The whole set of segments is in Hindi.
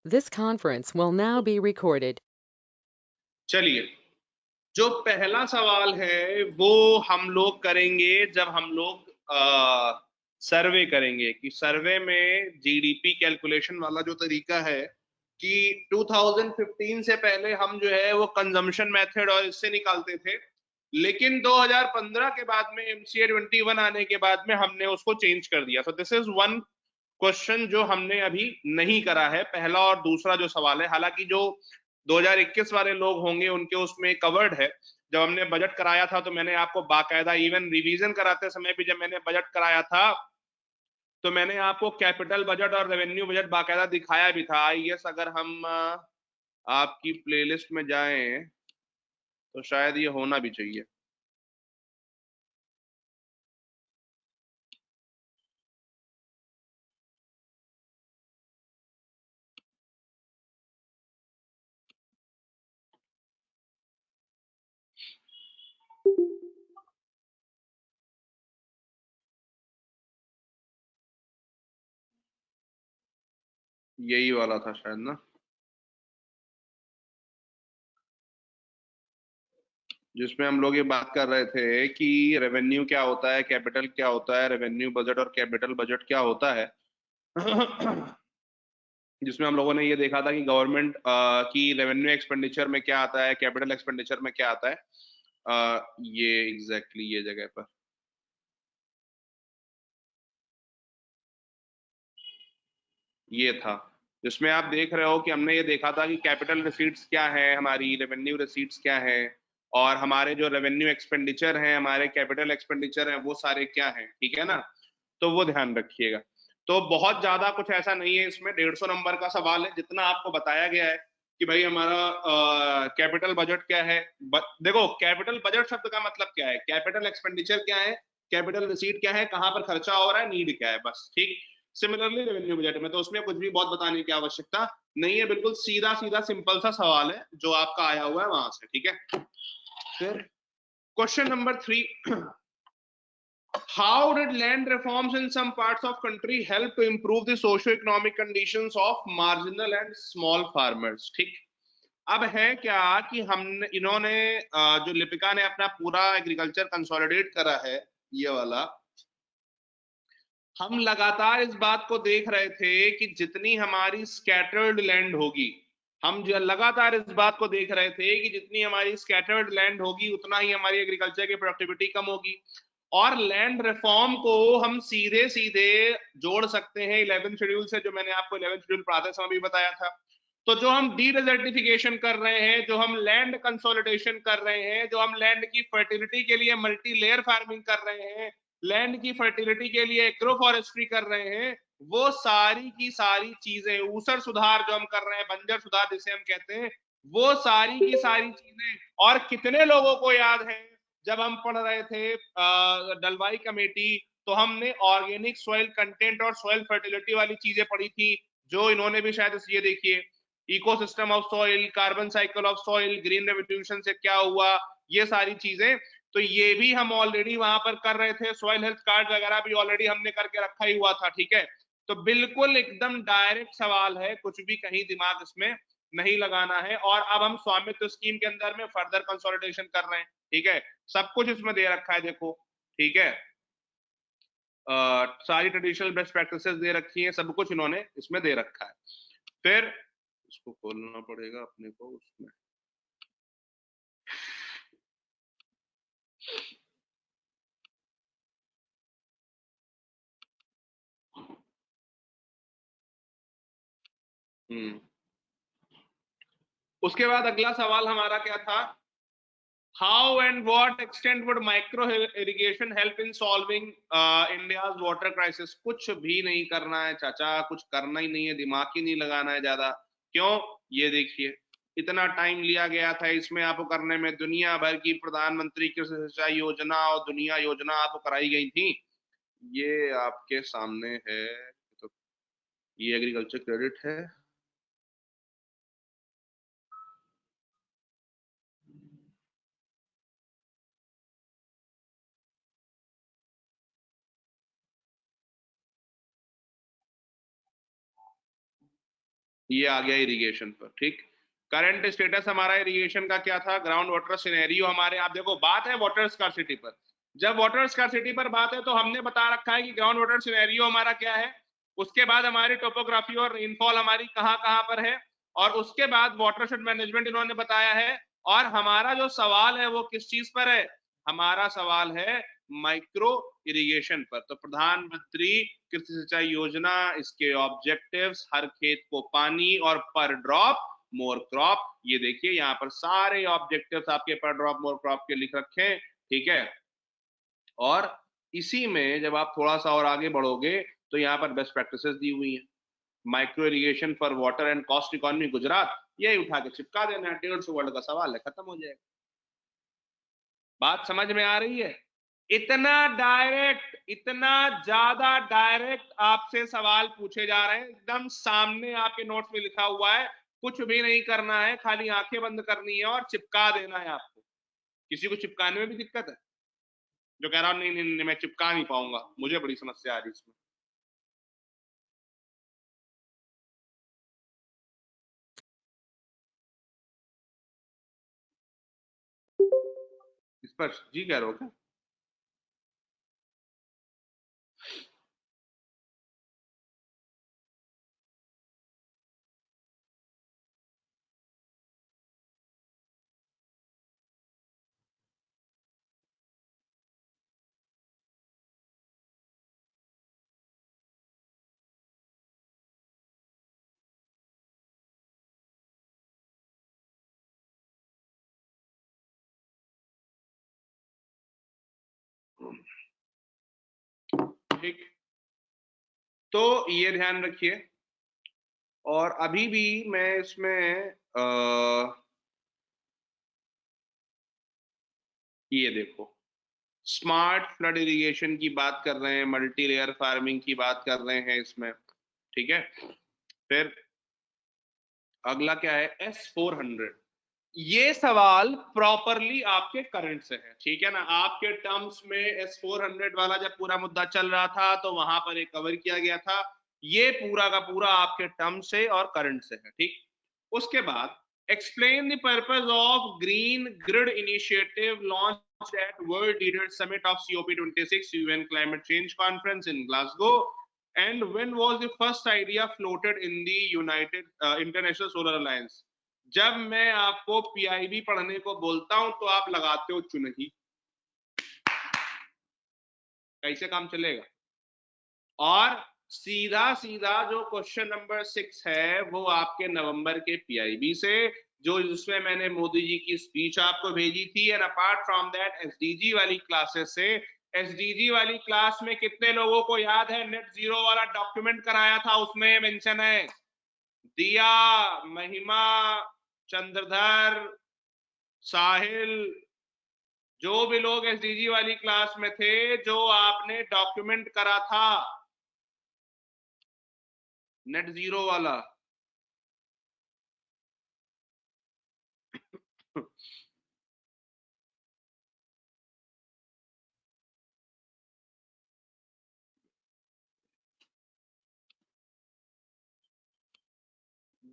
This conference will now be recorded. चलिए, जो पहला सवाल है वो हम लोग करेंगे जब हम लोग सर्वे करेंगे कि सर्वे में जीडीपी कैलकुलेशन वाला जो तरीका है कि 2015 से पहले हम जो है वो कंजम्पशन मेथड और इससे निकालते थे, लेकिन 2015 के बाद में एमसीए 21 आने के बाद में हमने उसको चेंज कर दिया। So this is one question जो हमने अभी नहीं करा है, पहला और दूसरा जो सवाल है। हालांकि जो 2021 वाले लोग होंगे उनके उसमें कवर्ड है। जब हमने बजट कराया था तो मैंने आपको बाकायदा इवन रिवीजन कराते समय भी जब मैंने बजट कराया था तो मैंने आपको कैपिटल बजट और रेवेन्यू बजट बाकायदा दिखाया भी था। आई गेस अगर हम आपकी प्लेलिस्ट में जाएं तो शायद ये होना भी चाहिए। यही वाला था शायद ना, जिसमें हम लोग ये बात कर रहे थे कि रेवेन्यू क्या होता है, कैपिटल क्या होता है, रेवेन्यू बजट और कैपिटल बजट क्या होता है। जिसमें हम लोगों ने ये देखा था कि गवर्नमेंट की रेवेन्यू एक्सपेंडिचर में क्या आता है, कैपिटल एक्सपेंडिचर में क्या आता है। ये एग्जैक्टली ये जगह पर ये था, जिसमें आप देख रहे हो कि हमने ये देखा था कि कैपिटल रिसीट्स क्या है, हमारी रेवेन्यू रिसीट्स क्या है, और हमारे जो रेवेन्यू एक्सपेंडिचर हैं, हमारे कैपिटल एक्सपेंडिचर हैं, वो सारे क्या हैं। ठीक है ना, तो वो ध्यान रखिएगा। तो बहुत ज्यादा कुछ ऐसा नहीं है इसमें, 150 नंबर का सवाल है। जितना आपको बताया गया है कि भाई हमारा कैपिटल बजट क्या है, देखो कैपिटल बजट शब्द का मतलब क्या है, कैपिटल एक्सपेंडिचर क्या है, कैपिटल रिसीट क्या है, कहां पर खर्चा हो रहा है, नीड क्या है, बस। ठीक। सिमिलरली रेवेन्यू बजट में तो उसमें कुछ भी बहुत बताने की आवश्यकता नहीं है, बिल्कुल सीधा सीधा सिंपल सा सवाल है जो आपका आया हुआ है वहां से। ठीक है, फिर question number 3, how did land reforms in some parts of country help to improve the socio-economic conditions of marginal and small farmers। ठीक। अब है क्या कि हमने इन्होंने जो लिपिका ने अपना पूरा एग्रीकल्चर कंसोलिडेट करा है, ये वाला, हम लगातार इस बात को देख रहे थे कि जितनी हमारी स्कैटर्ड लैंड होगी, हम जो लगातार इस बात को देख रहे थे कि जितनी हमारी स्कैटर्ड लैंड होगी उतना ही हमारी एग्रीकल्चर की प्रोडक्टिविटी कम होगी। और लैंड रिफॉर्म को हम सीधे सीधे जोड़ सकते हैं 11 शेड्यूल से, जो मैंने आपको 11 शेड्यूल पढ़ाते समय भी बताया था। तो जो हम डी डेजर्टिफिकेशन कर रहे हैं, जो हम लैंड कंसोलिडेशन कर रहे हैं, जो हम लैंड की फर्टिलिटी के लिए मल्टी लेयर फार्मिंग कर रहे हैं, लैंड की फर्टिलिटी के लिए एग्रो फॉरेस्ट्री कर रहे हैं, वो सारी की सारी चीजें, ऊसर सुधार जो हम कर रहे हैं, बंजर सुधार जिसे हम कहते हैं, वो सारी की सारी चीजें। और कितने लोगों को याद है जब हम पढ़ रहे थे डलवाई कमेटी, तो हमने ऑर्गेनिक सॉइल कंटेंट और सॉइल फर्टिलिटी वाली चीजें पढ़ी थी, जो इन्होंने भी शायद ये देखिए, ecosystem of soil, carbon cycle of soil, green revolution से क्या हुआ, ये सारी चीजें। तो ये भी हम ऑलरेडी वहां पर कर रहे थे, सॉइल हेल्थ कार्ड वगैरह भी ऑलरेडी हमने करके रखा ही हुआ था। ठीक है, तो बिल्कुल एकदम डायरेक्ट सवाल है, कुछ भी कहीं दिमाग इसमें नहीं लगाना है। और अब हम स्वामित्व स्कीम के अंदर में फर्दर कंसोलिडेशन कर रहे हैं। ठीक है, सब कुछ इसमें दे रखा है, देखो। ठीक है, सारी ट्रेडिशनल बेस्ट प्रैक्टिसेस दे रखी हैं, सब कुछ इन्होंने इसमें दे रखा है। फिर इसको खोलना पड़ेगा अपने को उसमें। उसके बाद अगला सवाल हमारा क्या था, how and what extent would micro irrigation help in solving India's water crisis. कुछ भी नहीं करना है चाचा, कुछ करना ही नहीं है, दिमाग ही नहीं लगाना है ज्यादा। क्यों, ये देखिए, इतना टाइम लिया गया था इसमें आपको करने में, दुनिया भर की प्रधानमंत्री कृषि सिंचाई योजना और दुनिया योजना आपको कराई गई थी। ये आपके सामने है, तो ये एग्रीकल्चर क्रेडिट है। ये आ गया इरिगेशन पर, ठीक। करंट स्टेटस हमारा इरिगेशन का क्या था, ग्राउंड वाटर सिनेरियो हमारे, आप देखो बात है वाटर स्कार्सिटी पर। जब वाटर स्कार्सिटी पर बात है तो हमने बता रखा है कि ग्राउंड वाटर सिनेरियो हमारा क्या है, उसके बाद हमारी टोपोग्राफी और रेनफॉल हमारी कहाँ कहाँ पर है, और उसके बाद वाटरशेड मैनेजमेंट इन्होंने बताया है। और हमारा जो सवाल है वो किस चीज पर है, हमारा सवाल है माइक्रो इरिगेशन पर। तो प्रधानमंत्री कृषि सिंचाई योजना, इसके ऑब्जेक्टिव्स, हर खेत को पानी और पर ड्रॉप मोर क्रॉप, ये देखिए यहाँ पर सारे ऑब्जेक्टिव्स आपके पर ड्रॉप मोर क्रॉप के लिख रखे हैं, ठीक है। और इसी में जब आप थोड़ा सा और आगे बढ़ोगे तो यहाँ पर बेस्ट प्रैक्टिसेस दी हुई है। Micro irrigation for water and cost economy Gujarat, यही उठा के चिपका देना है, 150 वर्ड का सवाल है, खत्म हो जाएगा। बात समझ में आ रही है? इतना डायरेक्ट, इतना ज्यादा डायरेक्ट आपसे सवाल पूछे जा रहे हैं, एकदम सामने आपके नोट्स में लिखा हुआ है, कुछ भी नहीं करना है, खाली आंखें बंद करनी है और चिपका देना है आपको। किसी को चिपकाने में भी दिक्कत है, जो कह रहा नहीं नहीं नहीं मैं चिपका नहीं पाऊंगा, मुझे बड़ी समस्या आ रही इसमें। इस पर जी कह रहे हो क्या? ठीक, तो ये ध्यान रखिए। और अभी भी मैं इसमें ये देखो, स्मार्ट फ्लड इरिगेशन की बात कर रहे हैं, मल्टी लेयर फार्मिंग की बात कर रहे हैं इसमें, ठीक है। फिर अगला क्या है, S400। ये सवाल प्रॉपरली आपके करंट से है, ठीक है ना। आपके टर्म्स में S400 वाला जब पूरा मुद्दा चल रहा था तो वहां पर एक कवर किया गया था, ये पूरा का पूरा आपके टर्म से और करंट से है, ठीक। उसके बाद explain the purpose of green grid initiative launched at world leaders summit of COP26 UN climate change conference in Glasgow, and when was the first idea floated in the United International Solar Alliance। जब मैं आपको PIB पढ़ने को बोलता हूं तो आप लगाते हो चुनही, कैसे काम चलेगा। और सीधा सीधा जो क्वेश्चन नंबर 6 है वो आपके नवंबर के PIB से, जो जिसमें मैंने मोदी जी की स्पीच आपको भेजी थी। And apart from that SDG वाली क्लासेस से, SDG वाली क्लास में कितने लोगों को याद है नेट जीरो वाला डॉक्यूमेंट कराया था, उसमें मेंशन है, दिया, महिमा, चंद्रधर, साहिल, जो भी लोग SDG वाली क्लास में थे, जो आपने डॉक्यूमेंट करा था नेट जीरो वाला।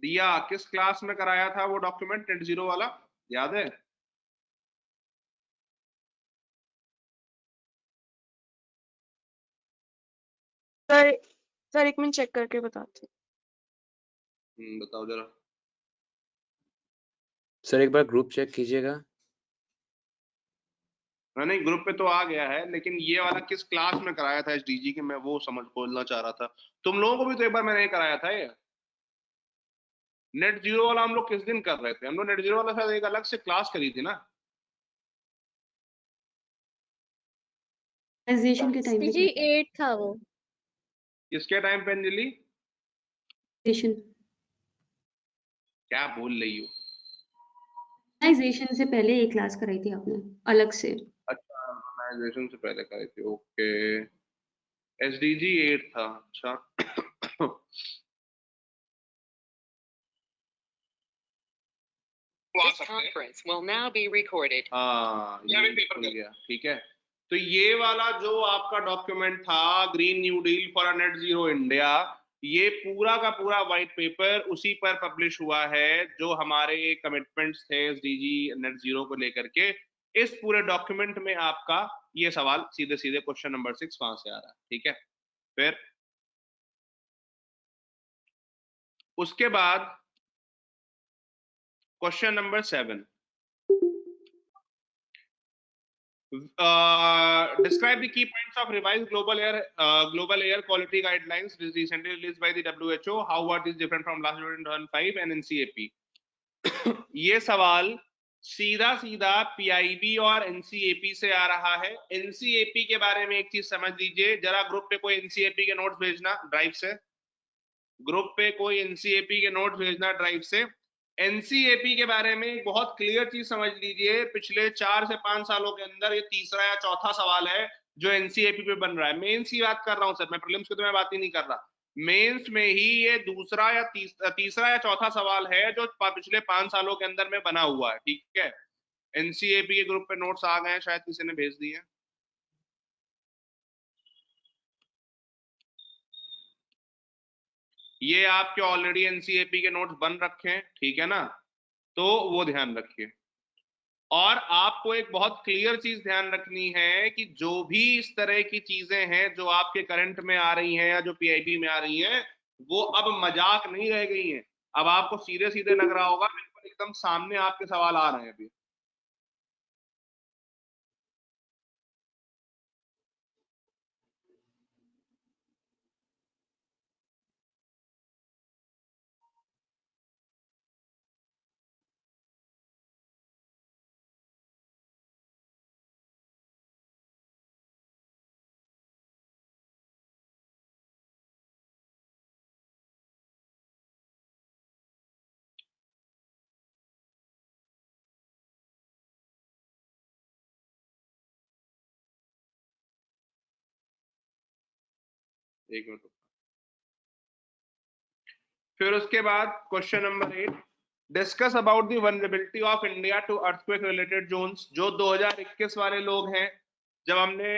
दिया, किस क्लास में कराया था वो डॉक्यूमेंट नेट जीरो वाला, याद है? सर एक मिनट चेक करके बताते हैं। बताओ जरा। सर एक बार ग्रुप चेक कीजिएगा। नहीं, ग्रुप पे तो आ गया है, लेकिन ये वाला किस क्लास में कराया था SDG के, मैं वो समझ बोलना चाह रहा था। तुम लोगों को भी तो एक बार मैंने कराया था ये नेट जीरो वाला। हम लोग किस दिन कर रहे थे, हम लोग नेट जीरो वाला शायद एक अलग से क्लास करी थी ना। के टाइम पे जी 8 था वो। किसके टाइम पे अंजलि? क्या बोल रही हो? ऑर्गेनाइजेशन से पहले एक क्लास कराई थी आपने अलग से। अच्छा, ऑर्गेनाइजेशन से पहले कराई थी, ओके। SDG 8 था, अच्छा। This conference will now be recorded. हाँ, ये खुल गया, ठीक है। तो ये वाला जो आपका डॉक्यूमेंट था, green new deal for a net zero India, ये पूरा का पूरा व्हाइट पेपर उसी पर पब्लिश हुआ है जो हमारे कमिटमेंट्स थे एसडीजी नेट जीरो को लेकर के। इस पूरे डॉक्यूमेंट में आपका ये सवाल सीधे सीधे क्वेश्चन नंबर 6 वहां से आ रहा है, ठीक है। फिर उसके बाद question number 7, describe the key points of revised global air quality guidelines recently released by the WHO. How what is different from last 2005 and NCAP? ये सवाल सीधा सीधा पीआईबी और एनसीएपी से आ रहा है। एनसीएपी के बारे में एक चीज समझ लीजिए जरा, ग्रुप पे कोई एनसीएपी के नोट्स भेजना ड्राइव से, ग्रुप पे कोई एनसीएपी के नोट्स भेजना ड्राइव से। एनसीएपी के बारे में एक बहुत क्लियर चीज समझ लीजिए, पिछले 4 से 5 सालों के अंदर ये तीसरा या चौथा सवाल है जो एनसीएपी पे बन रहा है। मेंस की बात कर रहा हूं सर, मैं प्रीलिम्स की तो मैं बात ही नहीं कर रहा। मेंस में ही ये दूसरा या तीसरा या चौथा सवाल है जो पिछले 5 सालों के अंदर में बना हुआ है, ठीक है। एनसीएपी के ग्रुप पे नोट्स आ गए हैं, शायद किसी ने भेज दिए। ये आपके ऑलरेडी एनसीएपी के नोट्स बन रखे हैं, ठीक है ना, तो वो ध्यान रखिए। और आपको एक बहुत क्लियर चीज ध्यान रखनी है कि जो भी इस तरह की चीजें हैं जो आपके करंट में आ रही हैं या जो पीआईबी में आ रही हैं, वो अब मजाक नहीं रह गई हैं। अब आपको सीधे सीधे लग रहा होगा, बिल्कुल एकदम सामने आपके सवाल आ रहे हैं अभी। एक मिनट। फिर उसके बाद question number 8, discuss about the vulnerability of India to earthquake related zones. जो 2021 वाले लोग हैं, जब हमने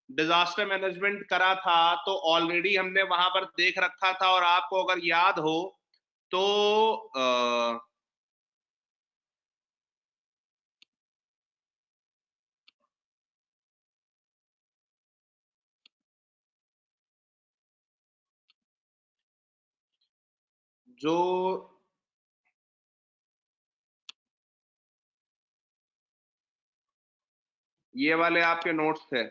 डिजास्टर मैनेजमेंट करा था तो ऑलरेडी हमने वहां पर देख रखा था, और आपको अगर याद हो तो जो ये वाले आपके नोट्स थे,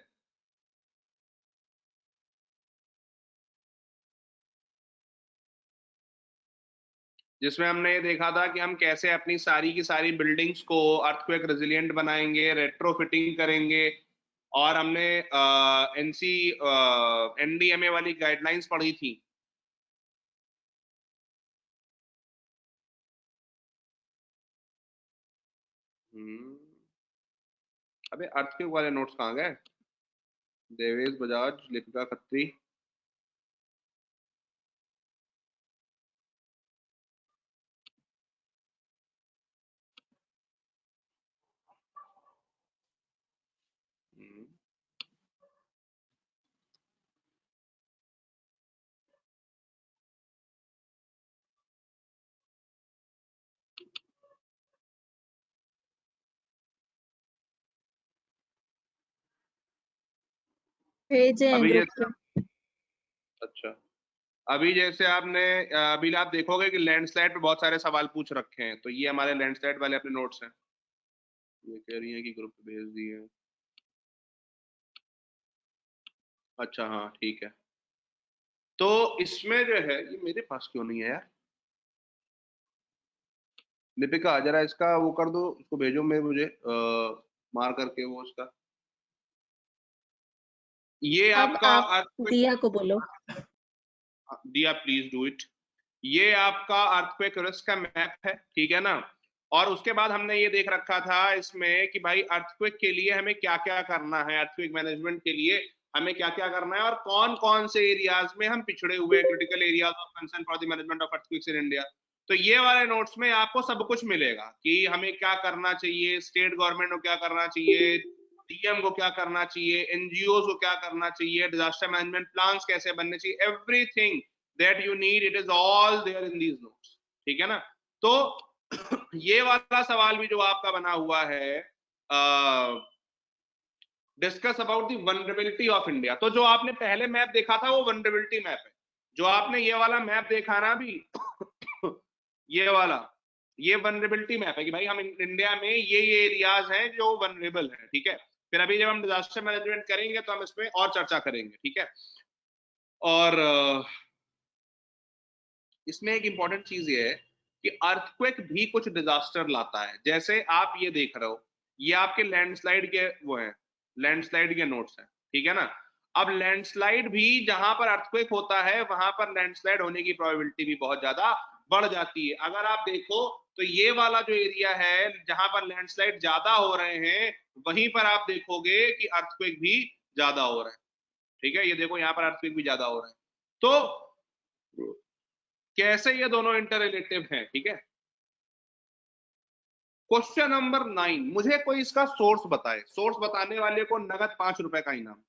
जिसमें हमने ये देखा था कि हम कैसे अपनी सारी की सारी बिल्डिंग्स को अर्थक्वेक रेजिलिएंट बनाएंगे, रेट्रोफिटिंग करेंगे। और हमने एनडीएमए वाली गाइडलाइंस पढ़ी थी। अबे अर्थक्वेक वाले नोट्स कहाँ गए? देवेश बजाज, लिपिका खत्री। अभी जैसे, अच्छा, अभी जैसे आपने अभी आप देखोगे कि लैंडस्लाइड पे बहुत सारे सवाल पूछ रखे हैं, तो ये हमारे लैंडस्लाइड वाले अपने नोट्स हैं। ये कह रही है कि ग्रुप पे भेज दिए। अच्छा हाँ ठीक है। तो इसमें जो है, ये मेरे पास क्यों नहीं है यार? लिपिका जरा इसका वो कर दो, उसको भेजो मैं मुझे मार करके वो उसका। ये आपका दिया को बोलो। दिया प्लीज डू इट। ये आपका अर्थक्वेक रिस्क का मैप है, ठीक है ना। और उसके बाद हमने ये देख रखा था इसमें कि भाई अर्थक्वेक के लिए हमें क्या क्या करना है, अर्थक्वेक मैनेजमेंट के लिए हमें क्या क्या करना है, और कौन कौन से एरियाज में हम पिछड़े हुए, critical areas of concern for the management of earthquakes in India. तो ये वाले नोट्स में आपको सब कुछ मिलेगा कि हमें क्या करना चाहिए, स्टेट गवर्नमेंट को क्या करना चाहिए, डीएम को क्या करना चाहिए, एनजीओ को क्या करना चाहिए, डिजास्टर मैनेजमेंट प्लान्स कैसे बनने चाहिए, everything that you need it is all there in these notes. ठीक है ना। तो ये वाला सवाल भी जो आपका बना हुआ है, discuss about the vulnerability of India, तो जो आपने पहले मैप देखा था वो वनरेबिलिटी मैप है। जो आपने ये वाला मैप देखा ना अभी ये वाला, ये वनरेबिलिटी मैप है कि भाई हम इंडिया में ये एरियाज हैं जो वनरेबल हैं। ठीक है, फिर अभी जब हम डिजास्टर मैनेजमेंट करेंगे तो हम इसमें और चर्चा करेंगे। ठीक है, और इसमें एक इंपॉर्टेंट चीज ये है कि अर्थक्वेक भी कुछ डिजास्टर लाता है। जैसे आप ये देख रहे हो, ये आपके लैंडस्लाइड के वो हैं, लैंडस्लाइड के नोट्स हैं। ठीक है ना। अब लैंडस्लाइड भी जहां पर अर्थक्वेक होता है वहां पर लैंडस्लाइड होने की प्रोबेबिलिटी भी बहुत ज्यादा बढ़ जाती है। अगर आप देखो तो ये वाला जो एरिया है जहां पर लैंडस्लाइड ज्यादा हो रहे हैं, वहीं पर आप देखोगे कि अर्थक्वेक भी ज्यादा हो रहे हैं। ठीक है, ये देखो यहाँ पर अर्थक्वेक भी ज्यादा हो रहे हैं। तो कैसे ये दोनों इंटर रिलेटिव हैं। ठीक है, क्वेश्चन नंबर 9, मुझे कोई इसका सोर्स बताए, सोर्स बताने वाले को नगद 5 रुपए का इनाम।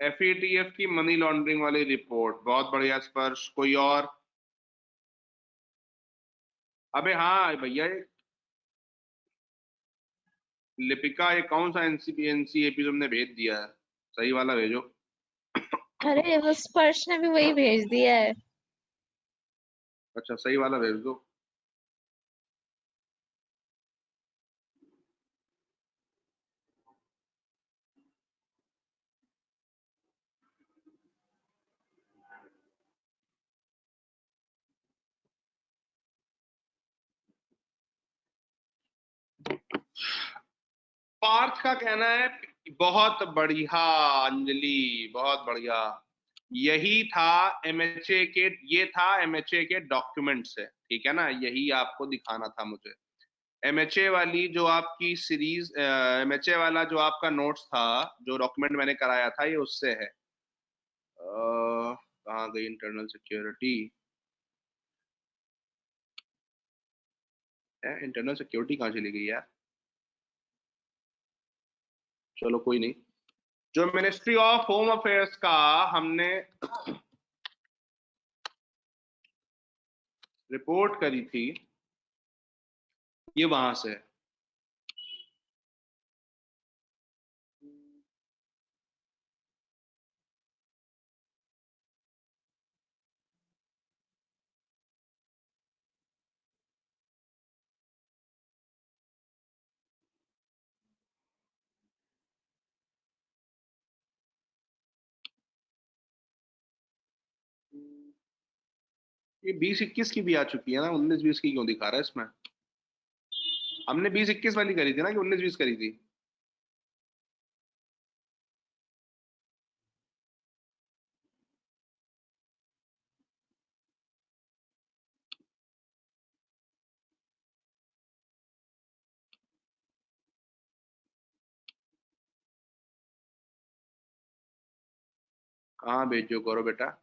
एफएटीएफ की मनी लॉन्ड्रिंग वाली रिपोर्ट, बहुत बढ़िया स्पर्श। कोई और? अबे हाँ भैया, ये लिपिका, ये कौन सा एनसीएपी तुमने भेज दिया है? सही वाला भेजो। अरे वो स्पर्श ने भी वही भेज दिया है। अच्छा, सही वाला भेज दो। पार्थ का कहना है बहुत बढ़िया अंजलि, बहुत बढ़िया। यही था एमएचए के, ये था एमएचए के डॉक्यूमेंट से। ठीक है ना, यही आपको दिखाना था मुझे। एमएचए वाली जो आपकी सीरीज, एमएचए वाला जो आपका नोट्स था, जो डॉक्यूमेंट मैंने कराया था, ये उससे है। कहाँ गई इंटरनल सिक्योरिटी? इंटरनल सिक्योरिटी कहाँ चली गई यार? चलो कोई नहीं। जो मिनिस्ट्री ऑफ होम अफेयर्स का हमने रिपोर्ट करी थी, ये वहां से है। ये 20-21 की भी आ चुकी है ना, 19-20 की क्यों दिखा रहा है इसमें? हमने 20-21 वाली करी थी ना, कि 19-20 करी थी? कहाँ भेजो करो बेटा।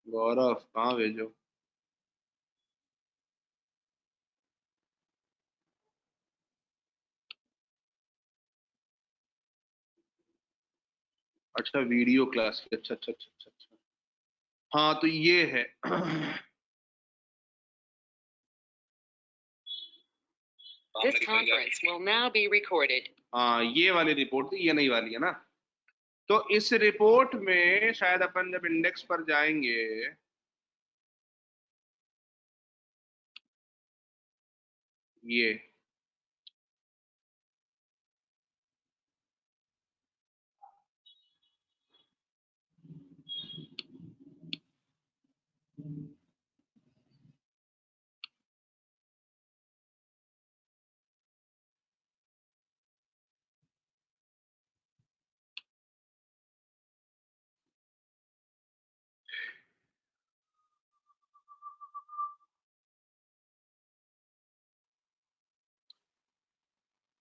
गौरव कहाँ भेजो? अच्छा, वीडियो क्लास की, अच्छा अच्छा अच्छा अच्छा अच्छा। हाँ तो ये है This conference will now be recorded. हाँ, ये वाली रिपोर्ट थी, ये नहीं वाली है ना। तो इस रिपोर्ट में शायद अपन जब इंडेक्स पर जाएंगे, ये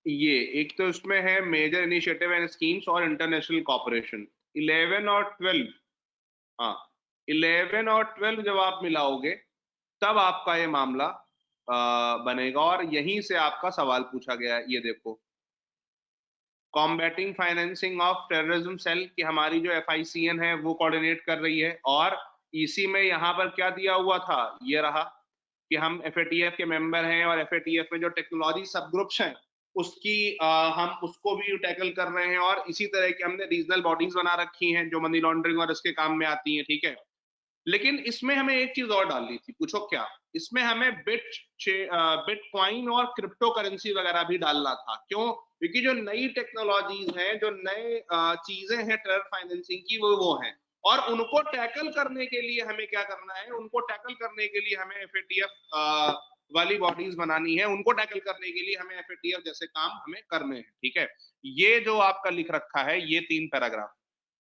ये एक तो इसमें है मेजर इनिशिएटिव एंड स्कीम्स और इंटरनेशनल कॉपरेशन। 11 और 12, हाँ 11 और 12 जब आप मिलाओगे तब आपका ये मामला बनेगा, और यहीं से आपका सवाल पूछा गया है। ये देखो, combating financing of terrorism cell की हमारी जो FICN है वो कोऑर्डिनेट कर रही है, और इसी में यहाँ पर क्या दिया हुआ था, ये रहा कि हम FATF के मेंबर हैं, और FATF में जो टेक्नोलॉजी सब ग्रुप्स हैं उसकी हम उसको भी टैकल कर रहे हैं, और इसी तरह की हमने रीजनल बॉडीज बना रखी हैं जो मनी लॉन्ड्रिंग और इसके काम में आती हैं, ठीक है। लेकिन इसमें हमें एक चीज और डालनी थी, पूछो क्या? इसमें हमें बिटकॉइन और क्रिप्टो करेंसी वगैरह भी डालना था। क्यों? क्योंकि जो नई टेक्नोलॉजीज हैं, जो नए चीजें हैं टेरर फाइनेंसिंग की, वो हैं, और उनको टैकल करने के लिए हमें क्या करना है, उनको टैकल करने के लिए हमें FATF वाली बॉडीज बनानी है, उनको टैकल करने के लिए हमें FATF जैसे काम हमें करने हैं, ठीक है। ये जो आपका लिख रखा है ये 3 पैराग्राफ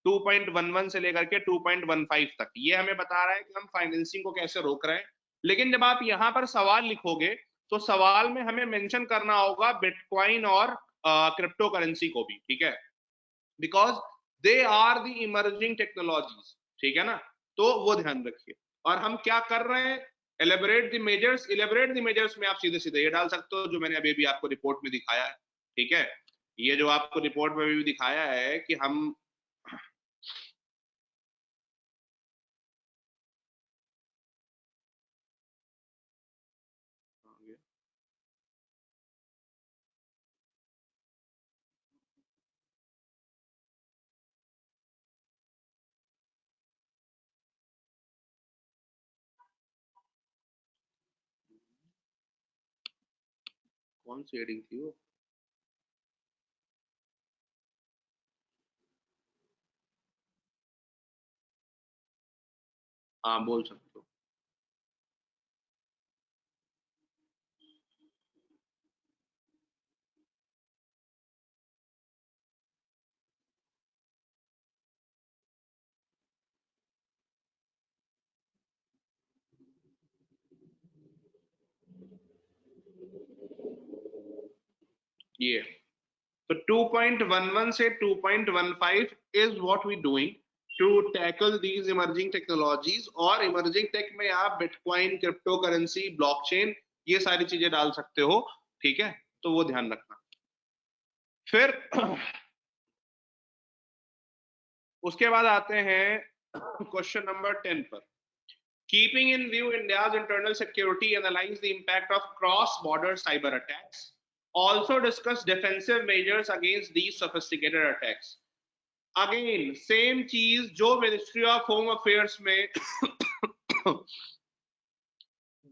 2.11 से लेकर के 2.15 तक, ये हमें बता रहा है कि हम फाइनेंसिंग को कैसे रोक रहे हैं। लेकिन जब आप यहाँ पर सवाल लिखोगे तो सवाल में हमें मेंशन करना होगा बिटकॉइन और क्रिप्टो करेंसी को भी, ठीक है, because they are the emerging technologies, ठीक है ना। तो वो ध्यान रखिए। और हम क्या कर रहे हैं, elaborate the measures. Elaborate the measures में आप सीधे सीधे ये डाल सकते हो जो मैंने अभी भी आपको रिपोर्ट में दिखाया है, ठीक है। ये जो आपको रिपोर्ट में भी दिखाया है कि हम कौन सी हेडिंग थी वो? हाँ बोल सकते हो। ये तो 2.11 से 2.15 is what we doing to tackle these emerging technologies। और इमर्जिंग टेक में आप बिटकॉइन, क्रिप्टो करेंसी, ब्लॉकचेन, ये सारी चीजें डाल सकते हो, ठीक है। तो वो ध्यान रखना। फिर उसके बाद आते हैं क्वेश्चन नंबर 10 पर। Keeping in view India's internal security, analyze the impact of cross-border cyber attacks. Also discuss defensive measures against these sophisticated attacks. Again, same चीज जो मिनिस्ट्री ऑफ होम अफेयर्स में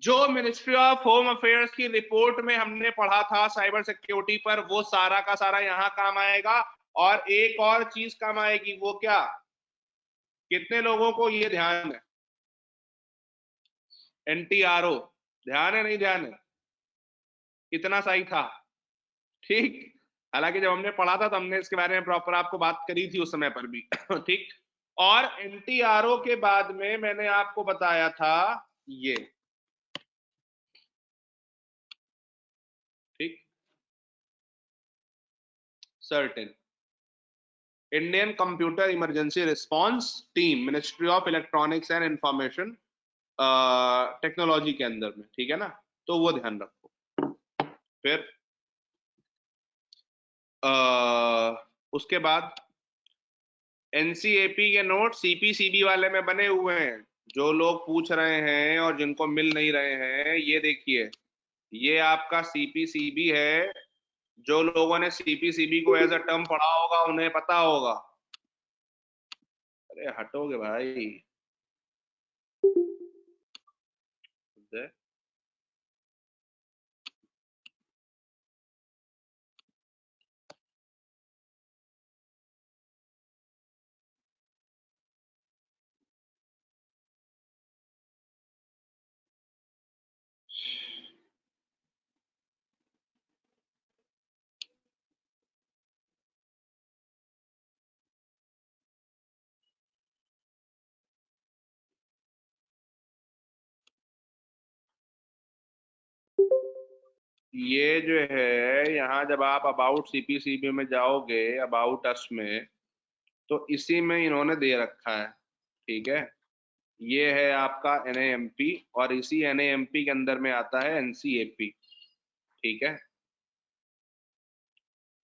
जो मिनिस्ट्री ऑफ होम अफेयर्स की रिपोर्ट में हमने पढ़ा था साइबर सिक्योरिटी पर, वो सारा का सारा यहाँ काम आएगा। और एक और चीज काम आएगी, वो क्या? कितने लोगों को ये ध्यान है? NTRO ध्यान है, नहीं ध्यान है? इतना सही था, ठीक। हालांकि जब हमने पढ़ा था तो हमने इसके बारे में प्रॉपर आपको बात करी थी उस समय पर भी ठीक। और NTRO के बाद में मैंने आपको बताया था ये, ठीक, certain Indian computer emergency response team, ministry of electronics and information technology के अंदर में, ठीक है ना। तो वो ध्यान रखो। फिर उसके बाद NCAP के नोट CPCB वाले में बने हुए हैं। जो लोग पूछ रहे हैं और जिनको मिल नहीं रहे हैं, ये देखिए, ये आपका CPCB है। जो लोगों ने CPCB को एज अ टर्म पढ़ा होगा उन्हें पता होगा। अरे हटोगे भाई? ये जो है यहाँ जब आप अबाउट सीपीसीबी में जाओगे, अबाउट अस में, तो इसी में इन्होंने दे रखा है, ठीक है। ये है आपका एनएएमपी और इसी एनएएमपी के अंदर में आता है एनसीएपी, ठीक है।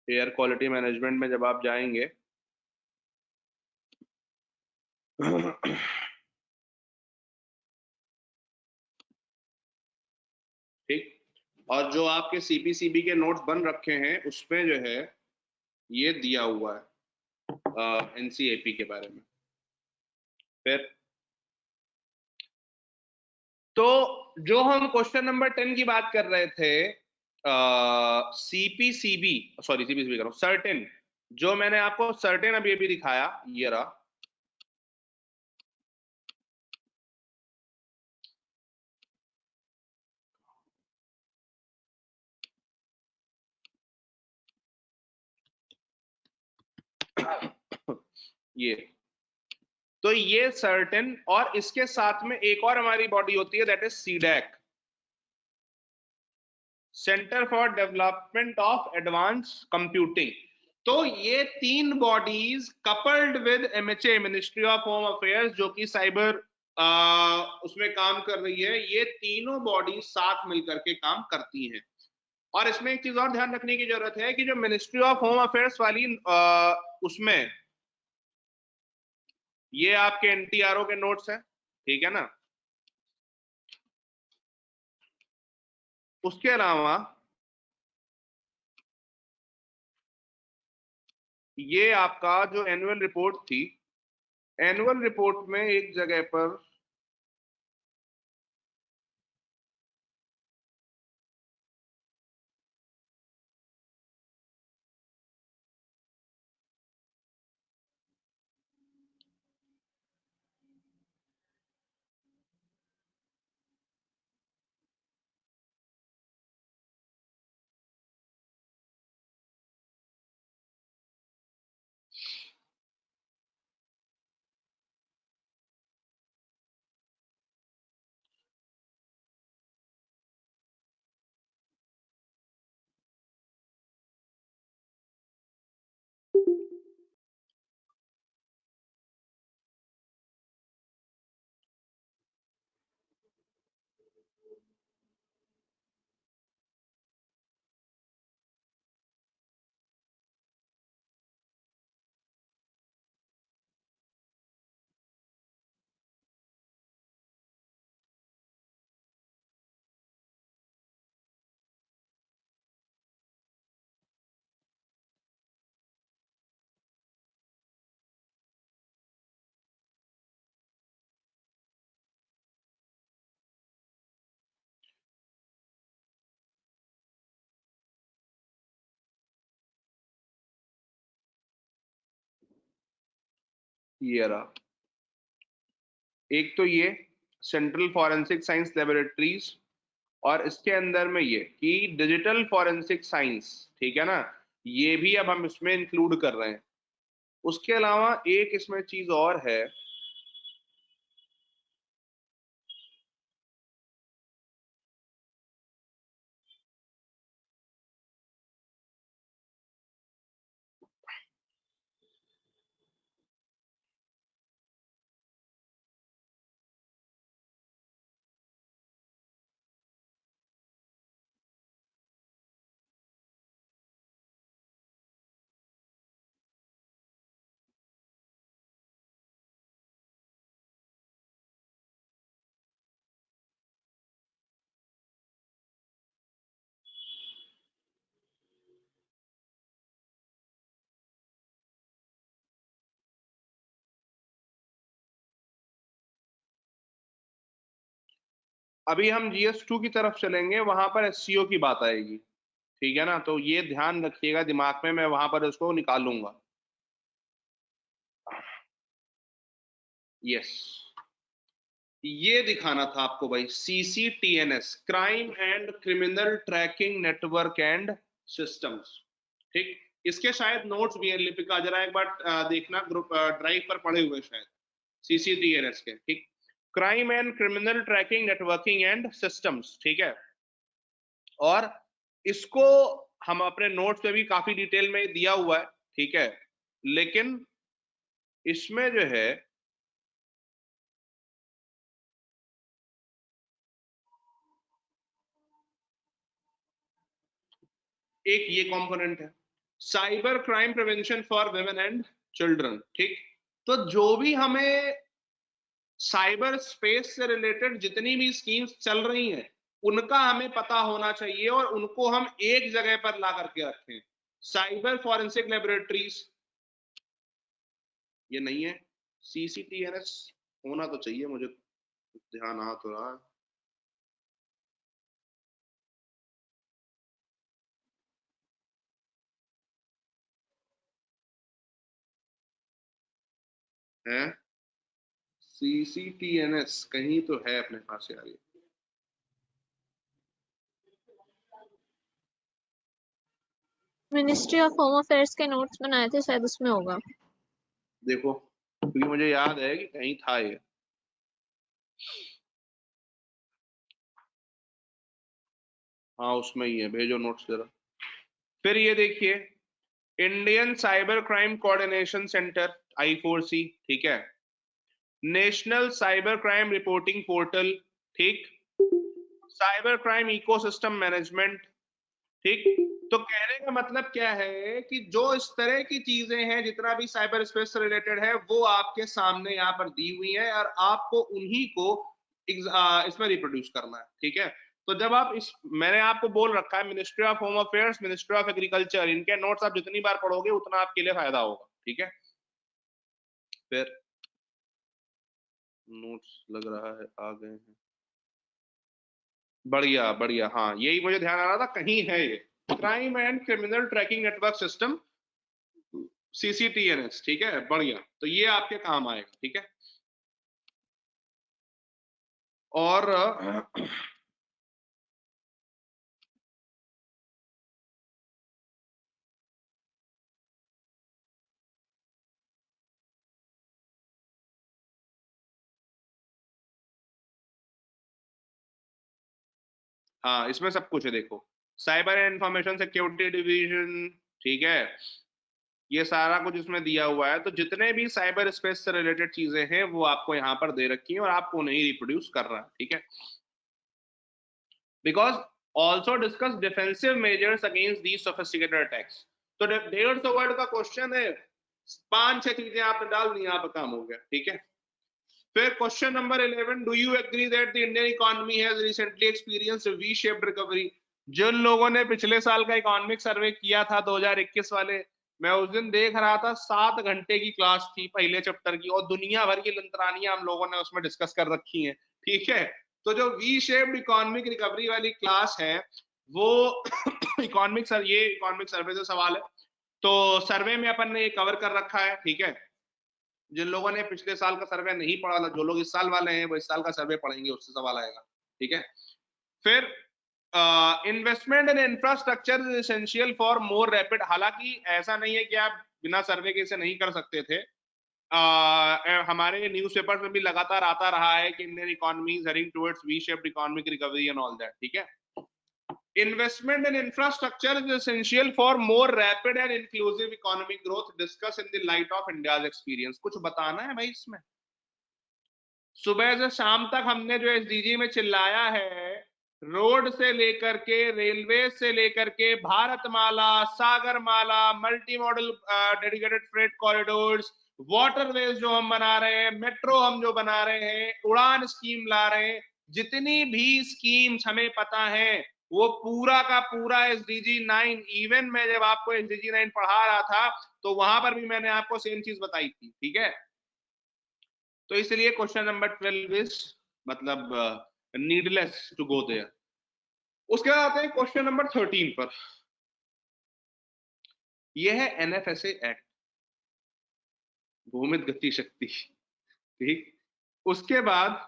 एयर क्वालिटी मैनेजमेंट में जब आप जाएंगे ठीक, और जो आपके सीपीसीबी के नोट्स बन रखे हैं उसमें जो है ये दिया हुआ है एनसीएपी के बारे में। फिर तो जो हम क्वेश्चन नंबर 10 की बात कर रहे थे, सीपीसीबी, सॉरी सीपीसीबी कर रहा हूं, सर्टेन, जो मैंने आपको सर्टेन अभी दिखाया, ये रहा, ये, तो ये सर्टेन, और इसके साथ में एक और हमारी बॉडी होती है, that is CDAC, centre for development of advance computing. तो ये तीन bodies coupled with MHA, ministry of home affairs, जो कि साइबर उसमें काम कर रही है, ये तीनों बॉडी साथ मिलकर के काम करती हैं। और इसमें एक चीज और ध्यान रखने की जरूरत है कि जो मिनिस्ट्री ऑफ होम अफेयर्स वाली उसमें ये आपके एनटीआरओ के नोट्स हैं, ठीक है ना। उसके अलावा ये आपका जो एनुअल रिपोर्ट थी, एनुअल रिपोर्ट में एक जगह पर ये रहा, एक तो ये सेंट्रल फॉरेंसिक साइंस लेबोरेटरीज, और इसके अंदर में ये कि डिजिटल फॉरेंसिक साइंस, ठीक है ना, ये भी अब हम इसमें इंक्लूड कर रहे हैं। उसके अलावा एक इसमें चीज और है, अभी हम GS2 की तरफ चलेंगे, वहां पर SCO की बात आएगी, ठीक है ना, तो ये ध्यान रखिएगा दिमाग में, मैं वहां पर इसको निकालूंगा। यस, ये दिखाना था आपको भाई, CCTNS, crime and criminal tracking network and systems, ठीक। इसके शायद नोट्स भी हैं लिपिका, जरा एक बार देखना, ग्रुप ड्राइव पर पड़े हुए शायद, CCTNS के, ठीक, crime and criminal tracking networking and systems, ठीक है। और इसको हम अपने नोट्स में भी काफी डिटेल में दिया हुआ है, ठीक है, लेकिन इसमें जो है एक ये कंपोनेंट है, cyber crime prevention for women and children, ठीक। तो जो भी हमें साइबर स्पेस से रिलेटेड जितनी भी स्कीम्स चल रही हैं उनका हमें पता होना चाहिए और उनको हम एक जगह पर ला करके रखें। साइबर फॉरेंसिक लेबोरेटरीज ये नहीं है, CCTNS होना तो चाहिए, मुझे ध्यान आ तो रहा है। CCTNS कहीं तो है अपने पास यार ये। मिनिस्ट्री ऑफ होम अफेयर्स के नोट्स बनाए थे, शायद उसमें होगा। देखो क्योंकि मुझे याद है कि कहीं था ये। हाँ उसमें ही है, भेजो नोट्स जरा। फिर ये देखिए, Indian cyber crime coordination centre I4C, ठीक है, national cyber crime reporting portal, ठीक, साइबर क्राइम इकोसिस्टम मैनेजमेंट, ठीक। तो कहने का मतलब क्या है कि जो इस तरह की चीजें हैं, जितना भी साइबर स्पेस से रिलेटेड है, वो आपके सामने यहाँ पर दी हुई है और आपको उन्हीं को इसमें रिप्रोड्यूस करना है, ठीक है। तो जब आप मैंने आपको बोल रखा है ministry of home affairs, ministry of agriculture, इनके नोट्स आप जितनी बार पढ़ोगे उतना आपके लिए फायदा होगा, ठीक है। फिर नोट्स लग रहा है आ गए हैं, बढ़िया बढ़िया, हाँ यही मुझे ध्यान आ रहा था कहीं है ये, crime and criminal tracking network system, CCTNS, ठीक है, बढ़िया। तो ये आपके काम आएगा, ठीक है। और हाँ इसमें सब कुछ है, देखो cyber and information security division, ठीक है, ये सारा कुछ इसमें दिया हुआ है। तो जितने भी साइबर स्पेस से रिलेटेड चीजें हैं वो आपको यहाँ पर दे रखी हैं और आपको नहीं रिप्रोड्यूस कर रहा है, ठीक है। Because also discuss defensive measures against these sophisticated attacks. तो 150 वर्ड का क्वेश्चन है, 5-6 चीजें आपने डाल दी, यहाँ पर काम हो गया, ठीक है। फिर question number 11, do you agree that the Indian economy has recently experienced V shaped recovery. जिन लोगों ने पिछले साल का इकोनॉमिक सर्वे किया था 2021 वाले, मैं उस दिन देख रहा था 7 घंटे की क्लास थी पहले चैप्टर की और दुनिया भर की लंतरानियां हम लोगों ने उसमें डिस्कस कर रखी हैं, ठीक है। तो जो वी शेप्ड इकोनॉमिक रिकवरी वाली क्लास है वो इकोनॉमिक ये इकोनॉमिक सर्वे से सवाल है, तो सर्वे में अपन ने ये कवर कर रखा है, ठीक है। जिन लोगों ने पिछले साल का सर्वे नहीं पढ़ा था, जो लोग इस साल वाले हैं वो इस साल का सर्वे पढ़ेंगे, उससे सवाल आएगा, ठीक है। फिर investment in infrastructure is essential for more rapid, हालांकि ऐसा नहीं है कि आप बिना सर्वे के इसे नहीं कर सकते थे। हमारे न्यूज़पेपर्स में भी लगातार आता रहा है कि Indian economy is heading towards V shaped economic recovery and all that, ठीक है। Investment in infrastructure is essential for more rapid and inclusive economic growth. Discuss in the light of India's experience. कुछ बताना है भाई इसमें? सुबह से शाम तक हमने जो SDG में चिल्लाया है, रोड से लेकर के, रेलवे से लेकर के, Bharatmala, Sagarmala, multi modal dedicated freight corridors, waterways जो हम बना रहे हैं, मेट्रो हम जो बना रहे हैं, उड़ान स्कीम ला रहे हैं, जितनी भी स्कीम्स हमें पता है वो पूरा का पूरा SDG 9, इवन मैं जब आपको SDG 9 पढ़ा रहा था तो वहां पर भी मैंने आपको सेम चीज बताई थी, ठीक है। तो इसलिए क्वेश्चन नंबर 12 इज मतलब नीडलेस टू गो देयर। उसके बाद आते हैं क्वेश्चन नंबर 13 पर, यह है NFSA एक्ट, भूमित गति शक्ति, ठीक। उसके बाद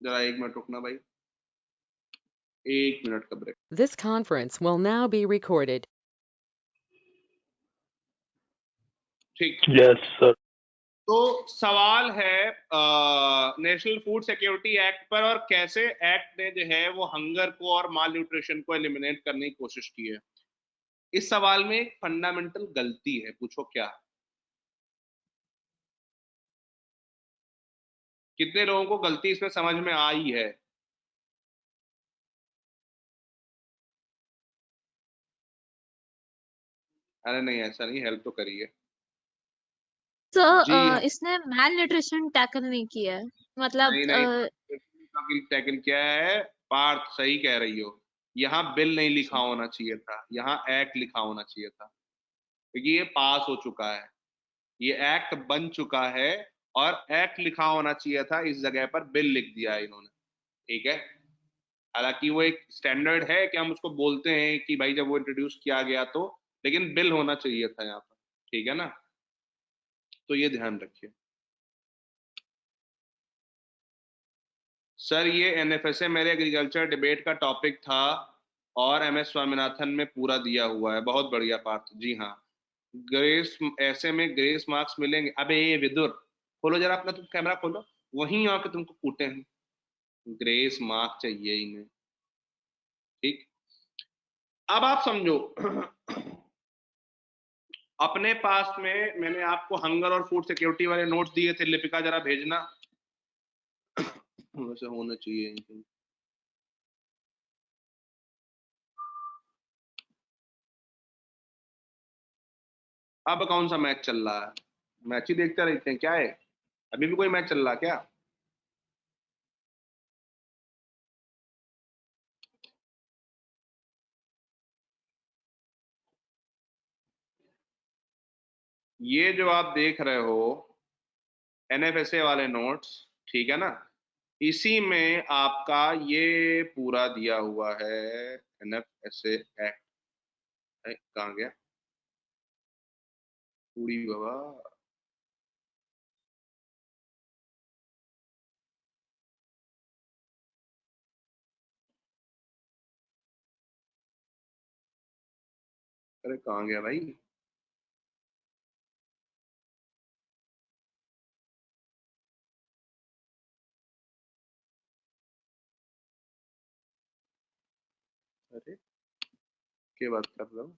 जरा 1 मिनट रुकना भाई, 1 मिनट का break. This conference will now be recorded. ठीक। Yes sir. तो सवाल है नेशनल फूड सिक्योरिटी एक्ट पर, और कैसे एक्ट ने जो है वो हंगर को और माल न्यूट्रिशन को एलिमिनेट करने की कोशिश की है। इस सवाल में एक फंडामेंटल गलती है, पूछो क्या। कितने लोगों को गलती इसमें समझ में आई है? अरे नहीं, ऐसा नहीं, हेल्प तो करिए। सर जी हाँ। इसने मैल न्यूट्रिशन टैकल नहीं किया है, मतलब नहीं नहीं, टैकल क्या है? पार्थ सही कह रही हो, यहाँ बिल नहीं लिखा होना चाहिए था, यहाँ एक्ट लिखा होना चाहिए था, क्योंकि ये पास हो चुका है, ये एक्ट बन चुका है, और एक्ट लिखा होना चाहिए था, इस जगह पर बिल लिख दिया है इन्होंने। ठीक है, हालांकि वो एक स्टैंडर्ड है कि हम उसको बोलते हैं कि भाई जब वो इंट्रोड्यूस किया गया तो, लेकिन बिल होना चाहिए था यहाँ पर। ठीक है ना, तो ये ध्यान रखिए। सर ये एनएफएसए मेरे एग्रीकल्चर डिबेट का टॉपिक था, और एमएस स्वामीनाथन में पूरा दिया हुआ है। बहुत बढ़िया पार्थ, जी हाँ। ग्रेस, ऐसे में ग्रेस मार्क्स मिलेंगे। अबे ये विदुर, खोलो जरा अपना, तुम कैमरा खोलो, वहीं आके तुमको कूटे हैं। ग्रेस मार्क चाहिए इन्हें। ठीक, अब आप समझो। अपने पास में मैंने आपको हंगर और फूड सिक्योरिटी वाले नोट्स दिए थे, लिपिका जरा भेजना। वैसे होना चाहिए। अब कौन सा मैच चल रहा है? मैच ही देखते रहते हैं क्या है? अभी भी कोई मैच चल रहा है क्या? ये जो आप देख रहे हो एनएफएसए वाले नोट्स, ठीक है ना, इसी में आपका ये पूरा दिया हुआ है। एनएफएसए एक्ट कहाँ गया पूरी बाबा? अरे कहाँ गया भाई? अरे क्या बात कर रहा हूँ?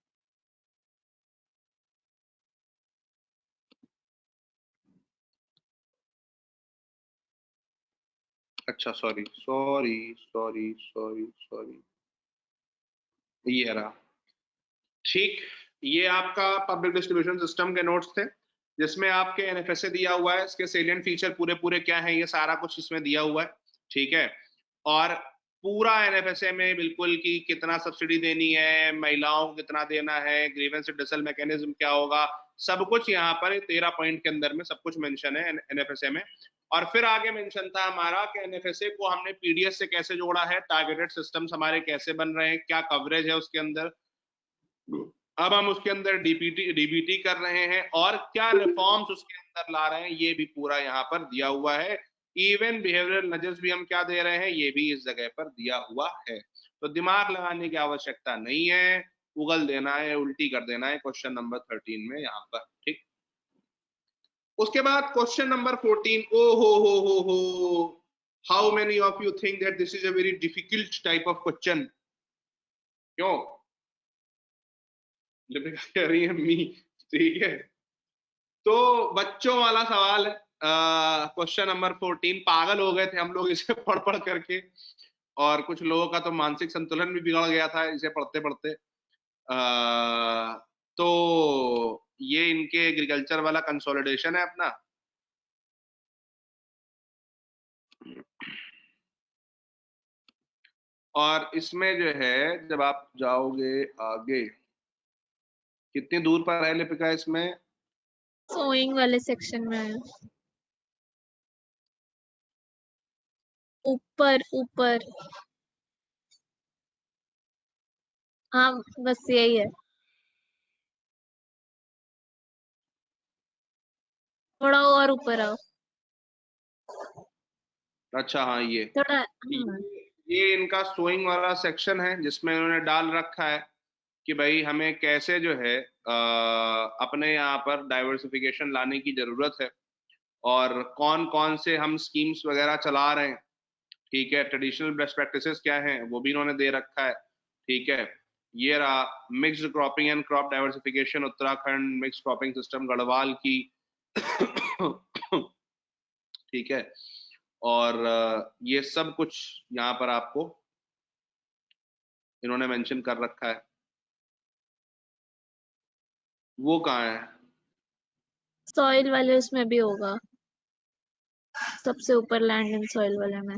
अच्छा sorry sorry sorry sorry sorry, ये रहा। ठीक, ये आपका पब्लिक डिस्ट्रीब्यूशन सिस्टम के नोट्स थे, जिसमें आपके एनएफएसए दिया हुआ है, इसके सेलिएंट फीचर पूरे पूरे क्या है, ये सारा कुछ इसमें दिया हुआ है। ठीक है, और पूरा एनएफएसए में बिल्कुल कि कितना सब्सिडी देनी है, महिलाओं को कितना देना है, ग्रीवेंस डिसल मैकेनिज्म क्या होगा, सब कुछ यहाँ पर 13 पॉइंट के अंदर में सब कुछ मेंशन है एनएफएसए में। और फिर आगे मेंशन था हमारा कि एनएफएसए को हमने पीडीएस से कैसे जोड़ा है, टारगेटेड सिस्टम्स हमारे कैसे बन रहे हैं, क्या कवरेज है उसके अंदर, अब हम उसके अंदर डीबीटी कर रहे हैं, और क्या रिफॉर्म्स उसके अंदर ला रहे हैं, ये भी पूरा यहाँ पर दिया हुआ है। इवन बिहेवियरल नजेस भी हम क्या दे रहे हैं, ये भी इस जगह पर दिया हुआ है। तो दिमाग लगाने की आवश्यकता नहीं है, उगल देना है, उल्टी कर देना है क्वेश्चन नंबर 13 में यहाँ पर। ठीक, उसके बाद क्वेश्चन नंबर 14। ओ हो, how many of you think that this is a very difficult type of question? क्यों लिपिका कह रही है मी? ठीक है, तो बच्चों वाला सवाल है। क्वेश्चन नंबर 14, पागल हो गए थे हम लोग इसे पढ़ पढ़ करके, और कुछ लोगों का तो मानसिक संतुलन भी बिगड़ गया था इसे पढ़ते पढ़ते। तो ये इनके एग्रीकल्चर वाला कंसोलिडेशन है अपना। और इसमें जो है जब आप जाओगे आगे, कितनी दूर पर है लिपिका इसमें? सोइंग वाले सेक्शन में है, ऊपर ऊपर। हाँ बस यही है, थोड़ा और ऊपर आओ, अच्छा हाँ, थोड़ा। हाँ ये इनका सोइंग वाला सेक्शन है जिसमें इन्होंने डाल रखा है कि भाई हमें कैसे जो है अपने यहाँ पर डाइवर्सिफिकेशन लाने की जरूरत है और कौन कौन से हम स्कीम्स वगैरह चला रहे हैं, ठीक है। ट्रेडिशनल बेस्ट प्रैक्टिसेस क्या हैं वो भी इन्होंने दे रखा है, ठीक है। ये रहा mixed cropping and crop diversification Uttarakhand, mixed cropping system Garhwal की ठीक है। और ये सब कुछ यहाँ पर आपको इन्होंने मेंशन कर रखा है। वो कहाँ है? सॉइल वाले उसमें भी होगा, सबसे ऊपर लैंड एंड सॉइल वाले में।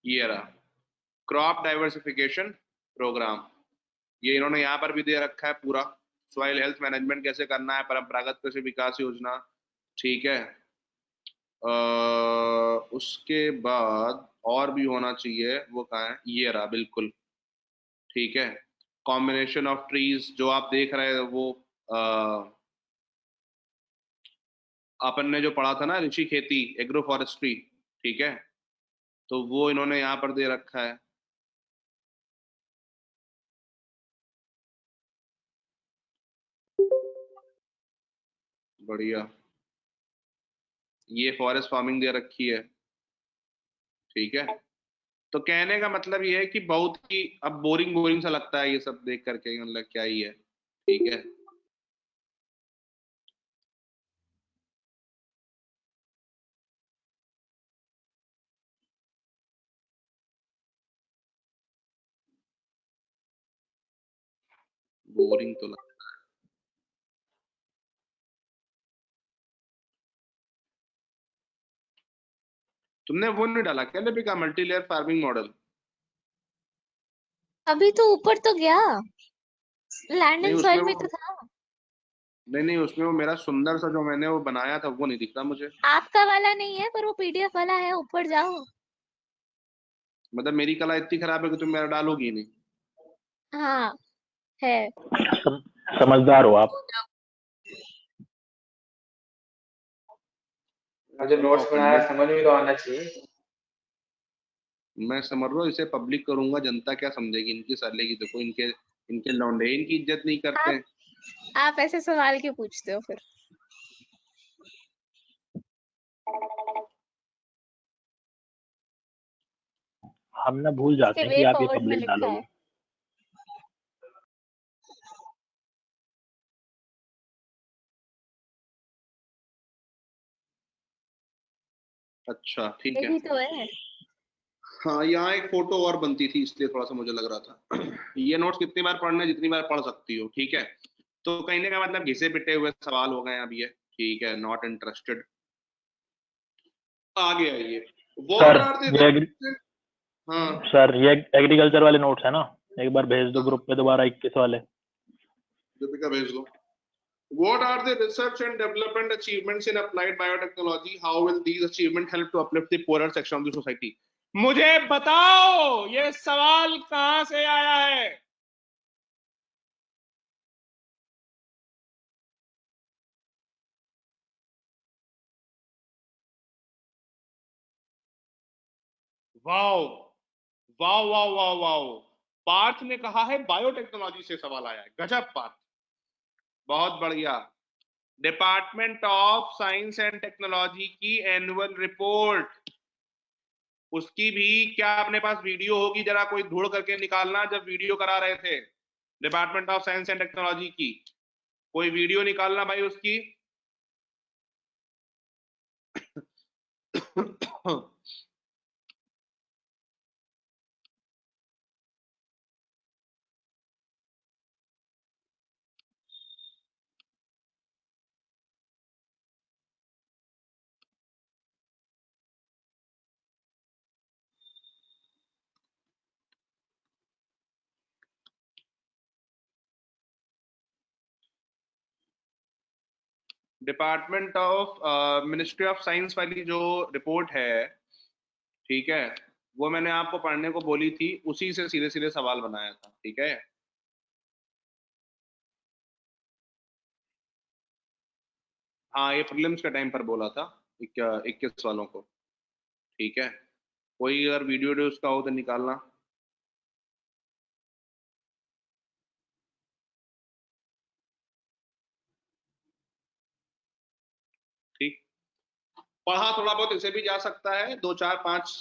ये रहा क्रॉप डाइवर्सिफिकेशन प्रोग्राम, ये इन्होंने यहाँ पर भी दे रखा है पूरा। सॉइल हेल्थ मैनेजमेंट कैसे करना है, परंपरागत कृषि विकास योजना, ठीक है। उसके बाद और भी होना चाहिए, वो कहाँ है? ये रहा बिल्कुल, ठीक है। कॉम्बिनेशन ऑफ ट्रीज जो आप देख रहे हो वो अपन ने जो पढ़ा था ना, ऋषि खेती एग्रो फॉरेस्ट्री, ठीक है। तो वो इन्होंने यहाँ पर दे रखा है। बढ़िया, ये फॉरेस्ट फार्मिंग दे रखी है, ठीक है। तो कहने का मतलब ये है कि बहुत ही अब बोरिंग बोरिंग सा लगता है ये सब देख करके, मतलब क्या ही है, ठीक है। बोरिंग तो लगता तुमने वो नहीं डाला क्या Lipika, multi layer farming model? अभी तो ऊपर तो गया, लैंड नहीं एंड उसमें सॉइल में वो, तो था। नहीं उसमें वो मेरा सुंदर सा जो मैंने वो बनाया था वो नहीं दिख रहा मुझे। आपका वाला नहीं है, पर वो पीडीएफ वाला है, ऊपर जाओ। मतलब मेरी कला इतनी खराब है कि तुम मेरा डालोगी नहीं? हाँ है। समझदार हो आप। जो नोट्स अपन बनाया ने, समझ में तो आना चाहिए। मैं समझ रहा हूँ इसे पब्लिक करूंगा, जनता क्या समझेगी इनकी साले की, देखो इनके इनके लौंडे इनकी इज्जत नहीं करते आप हैं। आप ऐसे सवाल क्यों पूछते हो फिर? हम ना भूल इसके जाते हैं वे कि आप ये फॉरवर्ड में पब्लिक लिखा डालोगे। है। अच्छा ठीक है। यही तो है। हाँ यहाँ एक फोटो और बनती थी इसलिए थोड़ा सा मुझे लग रहा था। ये नोट्स कितनी बार पढ़ना है, जितनी बार पढ़ सकती हो, ठीक है। तो कहने का मतलब घिसे पिटे हुए सवाल हो गए अब ये, ठीक है। नॉट इंटरेस्टेड, आगे आइए। सर व्हाट आर द ये हाँ सर ये एग्रीकल्चर वाले नोट्स है ना, एक बार भेज दो ग्रुप पे दोबारा 21 वाले। दीपिका भेज दो। What are the research and development achievements in applied biotechnology? How will these achievements help to uplift the poorer section of the society? मुझे बताओ ये सवाल कहां से आया है? Wow wow wow wow wow, Parth ने कहा है बायोटेक्नोलॉजी से सवाल आया है, गजब पार्थ, बहुत बढ़िया। Department of science and technology की एनुअल रिपोर्ट, उसकी भी क्या अपने पास वीडियो होगी? जरा कोई ढूंढ करके निकालना, जब वीडियो करा रहे थे department of science and technology की, कोई वीडियो निकालना भाई उसकी। Department of ministry of science वाली जो रिपोर्ट है, ठीक है, वो मैंने आपको पढ़ने को बोली थी, उसी से सीधे सीधे सवाल बनाया था। ठीक है, हाँ ये प्रीलिम्स के टाइम पर बोला था 21 वालों को। ठीक है, कोई अगर वीडियो वीडियो उसका हो तो निकालना। ठीक, पढ़ा थोड़ा बहुत इसे भी जा सकता है, 2 4 5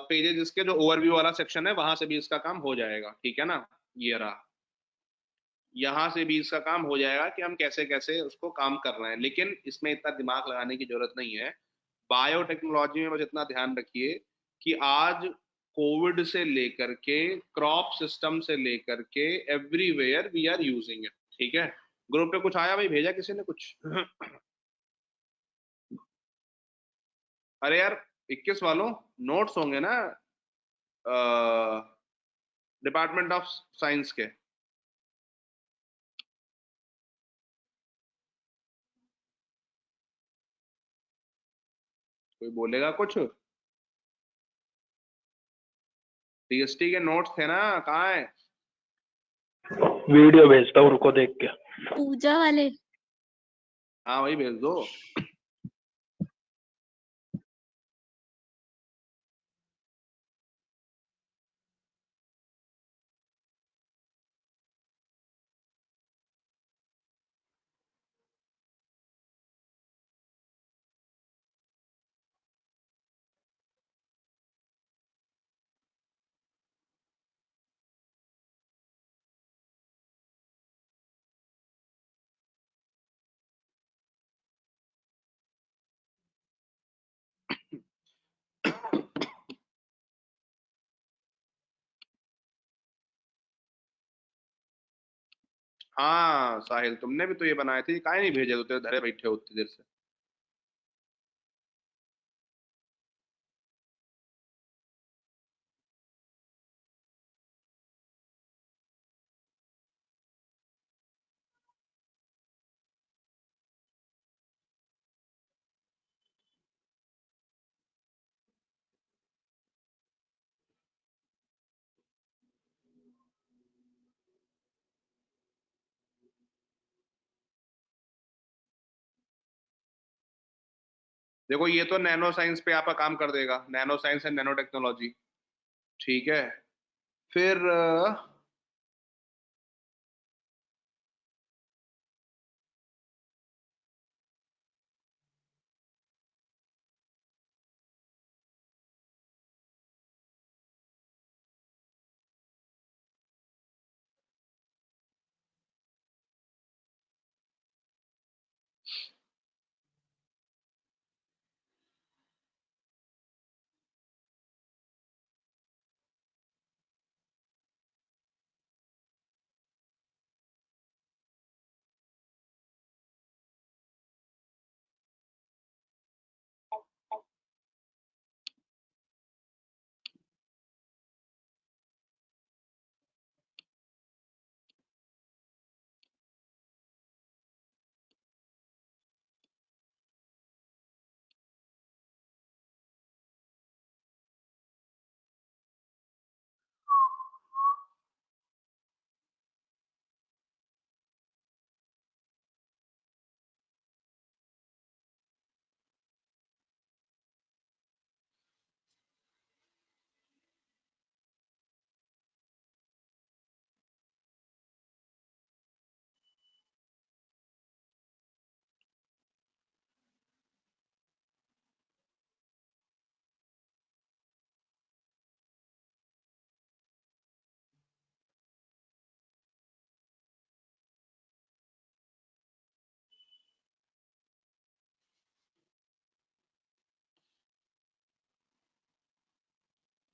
पेजेस इसके जो ओवरव्यू वाला सेक्शन है वहां से भी इसका काम हो जाएगा। ठीक है ना, ये रहा, यहाँ से भी इसका काम हो जाएगा कि हम कैसे कैसे उसको काम कर रहे हैं, लेकिन इसमें इतना दिमाग लगाने की जरूरत नहीं है। बायोटेक्नोलॉजी में बस इतना ध्यान रखिए कि आज कोविड से लेकर के क्रॉप सिस्टम से लेकर के everywhere we are using it. ठीक है, ग्रुप पे कुछ आया भाई, भेजा किसी ने कुछ? अरे यार 21 वालों, नोट्स होंगे ना डिपार्टमेंट ऑफ साइंस के। कोई बोलेगा कुछ? डीएसटी के नोट्स थे ना, कहाँ है? वीडियो भेजता हूँ, रुको देख के। पूजा वाले। हाँ वही भेज दो। हाँ साहिल, तुमने भी तो ये बनाए थे, काहे नहीं भेजे? तो तेरे धरे बैठे हो उतनी देर से। देखो ये तो नैनो साइंस पे आपका काम कर देगा, nano science and nano technology. ठीक है, फिर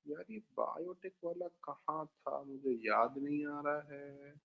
यार ये बायोटेक वाला कहाँ था, मुझे याद नहीं आ रहा है।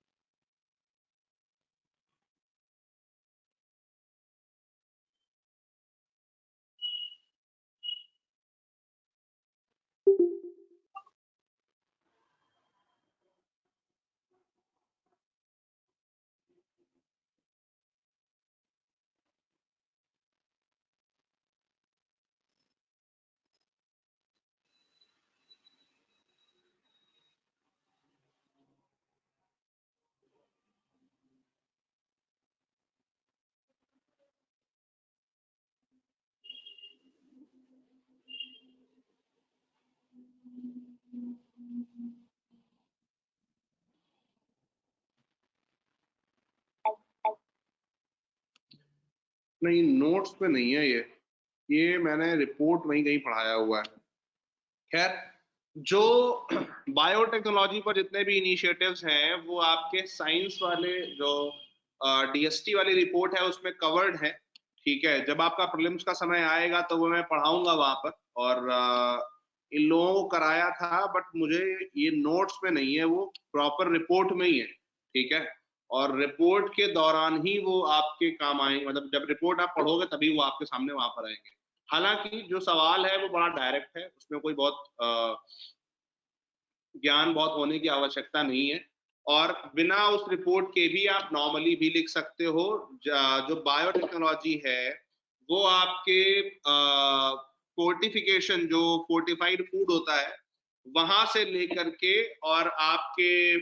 नहीं, नोट्स पे नहीं है ये मैंने रिपोर्ट में ही कहीं पढ़ाया हुआ है। खैर, जो बायोटेक्नोलॉजी पर जितने भी इनिशिएटिव्स हैं वो आपके साइंस वाले जो डीएसटी वाली रिपोर्ट है उसमें कवर्ड है। ठीक है, जब आपका प्रीलिम्स का समय आएगा तो वो मैं पढ़ाऊंगा वहां पर, और इन लोगों को कराया था, बट मुझे ये नोट्स में नहीं है, वो प्रॉपर रिपोर्ट में ही है। ठीक है, और रिपोर्ट के दौरान ही वो आपके काम आएंगे, मतलब जब रिपोर्ट आप पढ़ोगे तभी वो आपके सामने वहां पर आएंगे। हालांकि जो सवाल है वो बड़ा डायरेक्ट है, उसमें कोई बहुत ज्ञान बहुत होने की आवश्यकता नहीं है, और बिना उस रिपोर्ट के भी आप नॉर्मली भी लिख सकते हो। जो बायोटेक्नोलॉजी है वो आपके फोर्टिफिकेशन, जो फोर्टिफाइड फूड होता है वहां से लेकर के और आपके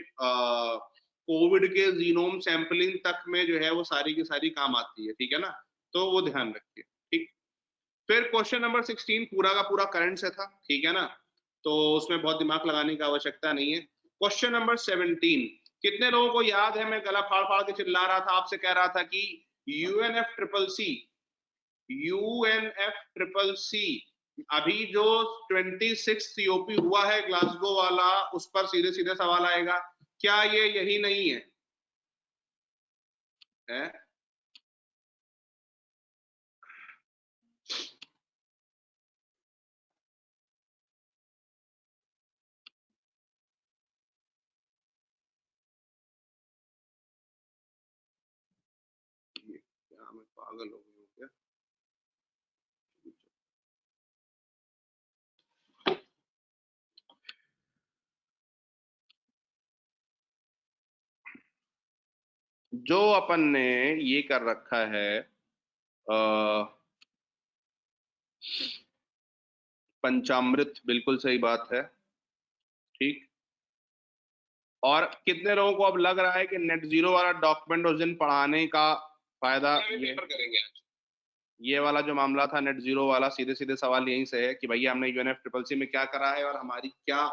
कोविड के जीनोम सैंपलिंग तक में जो है वो सारी की सारी काम आती है। ठीक है ना, तो वो ध्यान रखिए। ठीक, फिर क्वेश्चन नंबर 16 पूरा का पूरा करंट से था। ठीक है ना, तो उसमें बहुत दिमाग लगाने की आवश्यकता नहीं है। क्वेश्चन नंबर 17, कितने लोगों को याद है, मैं गला फाड़ फाड़ के चिल्ला रहा था, आपसे कह रहा था कि यूएनएफसीसीसी अभी जो 26 सीओपी हुआ है ग्लासगो वाला, उस पर सीधे सीधे सवाल आएगा, क्या ये यही नहीं है? क्या मैं पागल हो गई हूँ क्या? जो अपन ने ये कर रखा है पंचामृत, बिल्कुल सही बात है। ठीक, और कितने लोगों को अब लग रहा है कि नेट जीरो वाला डॉक्यूमेंट उस दिन पढ़ाने का फायदा ये वाला जो मामला था नेट जीरो वाला, सीधे सीधे सवाल यहीं से है कि भैया हमने यूएनएफसीसीसी में क्या करा है और हमारी क्या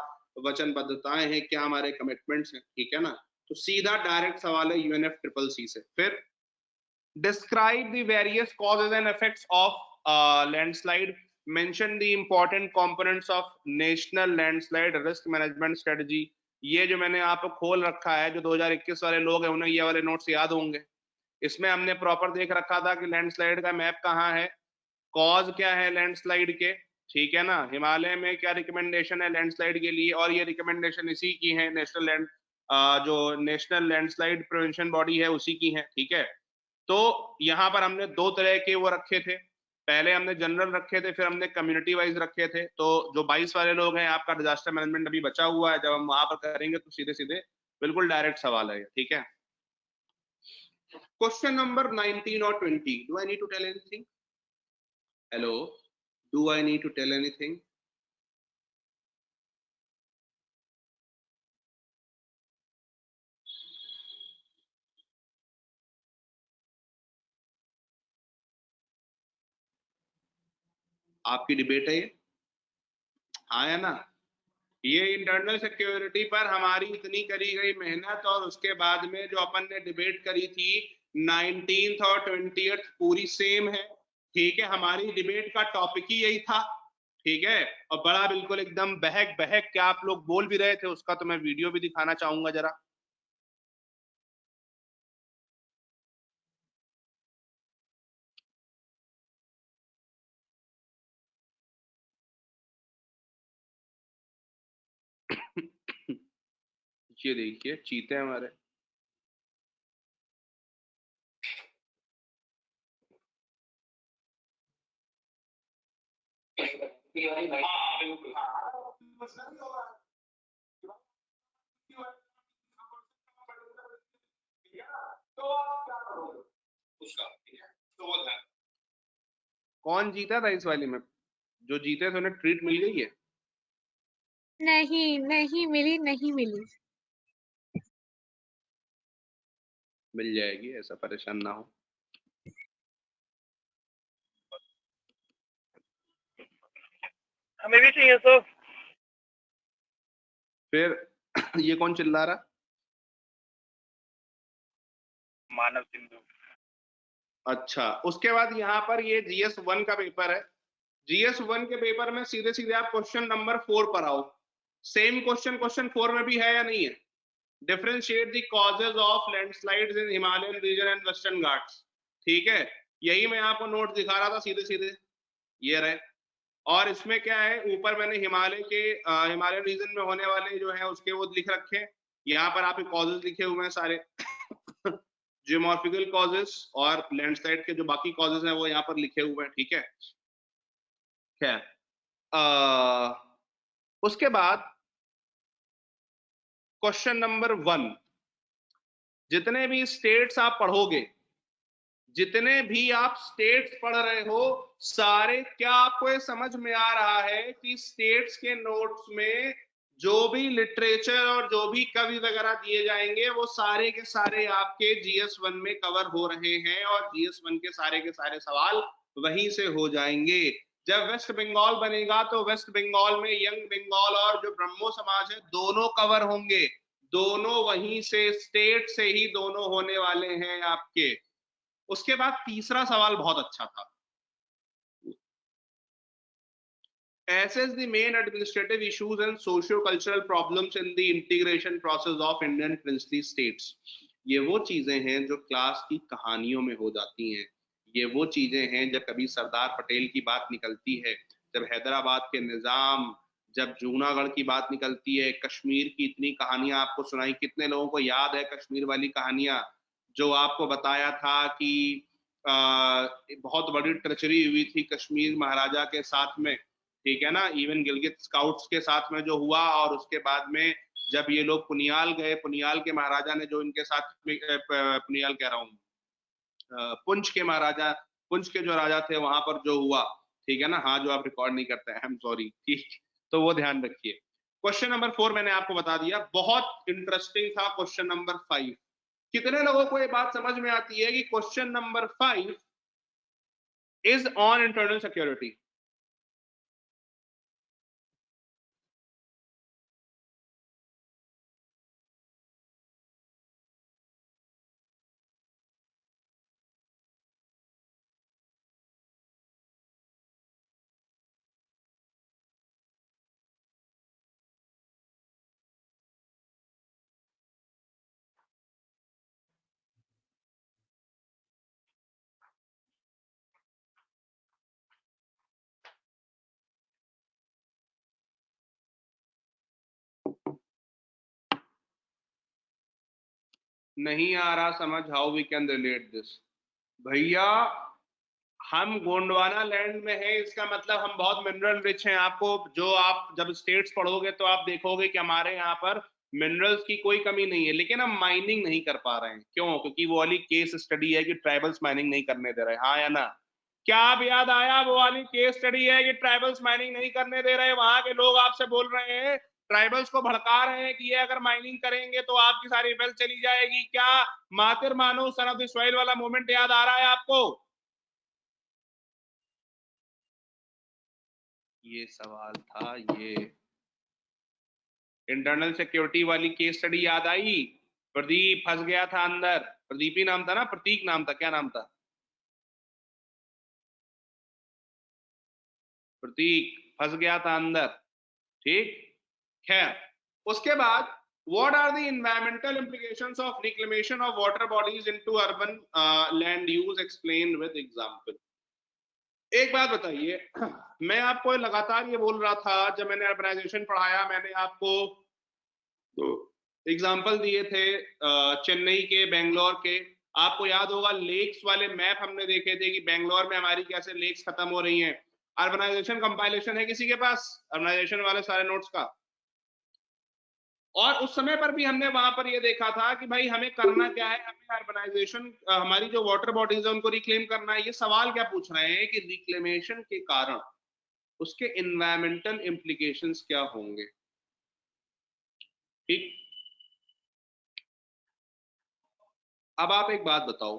वचनबद्धताएं हैं, क्या हमारे कमिटमेंट्स हैं। ठीक है ना, तो सीधा डायरेक्ट सवाल है यूएनएफसीसीसी से। फिर describe the various causes and effects of landslide, mention the important components of national landslide risk management strategy। ये जो मैंने आपको खोल रखा है, जो 2021 वाले लोग हैं उन्हें ये वाले नोट्स याद होंगे। इसमें हमने प्रॉपर देख रखा था कि लैंडस्लाइड का मैप कहाँ है, कॉज क्या है लैंडस्लाइड के। ठीक है ना, हिमालय में क्या रिकमेंडेशन है लैंडस्लाइड के लिए, और ये रिकमेंडेशन इसी की है, जो नेशनल लैंडस्लाइड प्रिवेंशन बॉडी है उसी की है। ठीक है, तो यहाँ पर हमने दो तरह के वो रखे थे, पहले हमने जनरल रखे थे, फिर हमने कम्युनिटी वाइज रखे थे। तो जो 22 वाले लोग हैं, आपका डिजास्टर मैनेजमेंट अभी बचा हुआ है, जब हम वहां पर करेंगे तो सीधे सीधे बिल्कुल डायरेक्ट सवाल है। ठीक है, क्वेश्चन नंबर 19 और 20, do I need to tell anything? Hello, do I need to tell anything? आपकी डिबेट है ये, हाँ या ना? ये इंटरनल सिक्योरिटी पर हमारी इतनी करी गई मेहनत, और उसके बाद में जो अपन ने डिबेट करी थी 19th और 20th पूरी सेम है। ठीक है, हमारी डिबेट का टॉपिक ही यही था। ठीक है, और बड़ा बिल्कुल एकदम बहक बहक क्या आप लोग बोल भी रहे थे, उसका तो मैं वीडियो भी दिखाना चाहूंगा जरा। ये देखिए चीते हमारे, कौन जीता था इस वाली में? जो जीते थे उन्हें ट्रीट मिल गई है? नहीं नहीं मिली, नहीं मिली। मिल जाएगी, ऐसा परेशान ना हो। हमें भी चाहिए सर। फिर ये कौन चिल्ला रहा? मानव सिंधु। अच्छा, उसके बाद यहाँ पर ये GS 1 का पेपर है। GS 1 के पेपर में सीधे सीधे आप क्वेश्चन नंबर 4 पर आओ। सेम क्वेश्चन 4 में भी है या नहीं है? Differentiate the causes of landslides in Himalayan region and western Ghats. ठीक है, यही मैं आपको नोट दिखा रहा था सीधे सीधे, ये रहे। और इसमें क्या है, ऊपर मैंने हिमालयन रीजन में होने वाले जो है उसके वो लिख रखे हैं। यहाँ पर आपके कॉजेज लिखे हुए हैं सारे जियोमॉर्फिकल कॉजेस, और लैंडस्लाइड के जो बाकी कॉजेज हैं वो यहाँ पर लिखे हुए हैं। ठीक है, खैर उसके बाद क्वेश्चन नंबर 1, जितने भी स्टेट्स आप पढ़ोगे, जितने भी आप स्टेट्स पढ़ रहे हो सारे, क्या आपको ये समझ में आ रहा है कि स्टेट्स के नोट्स में जो भी लिटरेचर और जो भी कवि वगैरह दिए जाएंगे वो सारे के सारे आपके GS 1 में कवर हो रहे हैं, और GS 1 के सारे सवाल वहीं से हो जाएंगे। जब वेस्ट बंगाल बनेगा तो वेस्ट बंगाल में यंग बंगाल और जो ब्रह्मो समाज है दोनों कवर होंगे, दोनों वहीं से स्टेट से ही दोनों होने वाले हैं आपके। उसके बाद तीसरा सवाल बहुत अच्छा था, assess the main administrative issues and socio-cultural problems in the integration process of Indian princely states। ये वो चीजें हैं जो क्लास की कहानियों में हो जाती हैं, ये वो चीजें हैं जब कभी सरदार पटेल की बात निकलती है, जब हैदराबाद के निजाम, जब जूनागढ़ की बात निकलती है, कश्मीर की इतनी कहानियां आपको सुनाई। कितने लोगों को याद है कश्मीर वाली कहानियां, जो आपको बताया था कि बहुत बड़ी ट्रेचरी हुई थी कश्मीर महाराजा के साथ में, ठीक है ना, इवन गिलगित स्काउट्स के साथ में जो हुआ। और उसके बाद में जब ये लोग पुनियाल गए, पुनियाल के महाराजा ने जो इनके साथ में, पुनियाल कह रहा हूँ, पुंछ के महाराजा, पुंछ के जो राजा थे वहां पर जो हुआ, ठीक है ना, हाँ जो आप रिकॉर्ड नहीं करते, आई एम सॉरी, ठीक, तो वो ध्यान रखिए। क्वेश्चन नंबर 4 मैंने आपको बता दिया, बहुत इंटरेस्टिंग था। क्वेश्चन नंबर 5, कितने लोगों को ये बात समझ में आती है कि question number 5 is on internal security? नहीं आ रहा समझ, how we can relate this? भैया हम गोंडवाना लैंड में है, इसका मतलब हम बहुत मिनरल रिच हैं। आपको जो आप जब स्टेट्स पढ़ोगे तो आप देखोगे कि हमारे यहाँ पर मिनरल्स की कोई कमी नहीं है, लेकिन हम माइनिंग नहीं कर पा रहे हैं। क्यों? क्योंकि वो वाली केस स्टडी है कि ट्राइबल्स माइनिंग नहीं करने दे रहे, हाँ या ना? क्या आप याद आया वो वाली केस स्टडी है कि ट्राइबल्स माइनिंग नहीं करने दे रहे, वहां के लोग आपसे बोल रहे हैं, ट्राइबल्स को भड़का रहे हैं कि ये अगर माइनिंग करेंगे तो आपकी सारी वेल्थ चली जाएगी। क्या मातिर मानो सन ऑफ द सॉइल वाला मूवमेंट याद आ रहा है आपको? ये सवाल था, ये इंटरनल सिक्योरिटी वाली केस स्टडी याद आई? प्रदीप फंस गया था अंदर, प्रदीप ही नाम था ना, प्रतीक नाम था, क्या नाम था? प्रतीक फंस गया था अंदर, ठीक। खैर उसके बाद what are the environmental implications of reclamation of water bodies into urban land use, explained with example। एक बात बताइए, मैं आपको लगातार ये बोल रहा था जब मैंने अर्बनाइजेशन पढ़ाया, मैंने आपको तो एग्जाम्पल दिए थे चेन्नई के, बेंगलोर के। आपको याद होगा लेक्स वाले मैप हमने देखे थे कि बेंगलोर में हमारी कैसे लेक्स खत्म हो रही हैं। अर्बनाइजेशन कंपाइलेशन है किसी के पास अर्बनाइजेशन वाले सारे नोट्स का? और उस समय पर भी हमने वहां पर ये देखा था कि भाई हमें करना क्या है, हमें अर्बनाइजेशन, हमारी जो वाटर बॉडीज है उनको रिक्लेम करना है। ये सवाल क्या पूछ रहे हैं कि रिक्लेमेशन के कारण उसके एनवायरमेंटल इंप्लीकेशंस क्या होंगे, ठीक। अब आप एक बात बताओ,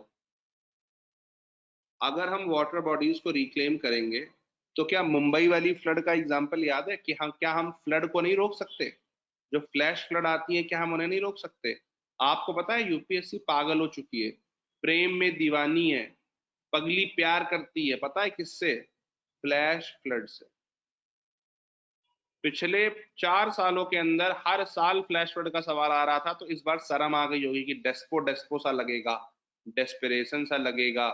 अगर हम वाटर बॉडीज को रिक्लेम करेंगे तो क्या मुंबई वाली फ्लड का एग्जांपल याद है कि हम क्या हम फ्लड को नहीं रोक सकते? जो फ्लैश फ्लड आती है, क्या हम उन्हें नहीं रोक सकते? आपको पता है यूपीएससी पागल हो चुकी है, प्रेम में दीवानी है, पगली प्यार करती है, पता है किससे? फ्लैश फ्लड से। पिछले 4 सालों के अंदर हर साल फ्लैश फ्लड का सवाल आ रहा था, तो इस बार शर्म आ गई होगी कि डेस्पो डेस्पो सा लगेगा, डेस्पिरेशन सा लगेगा,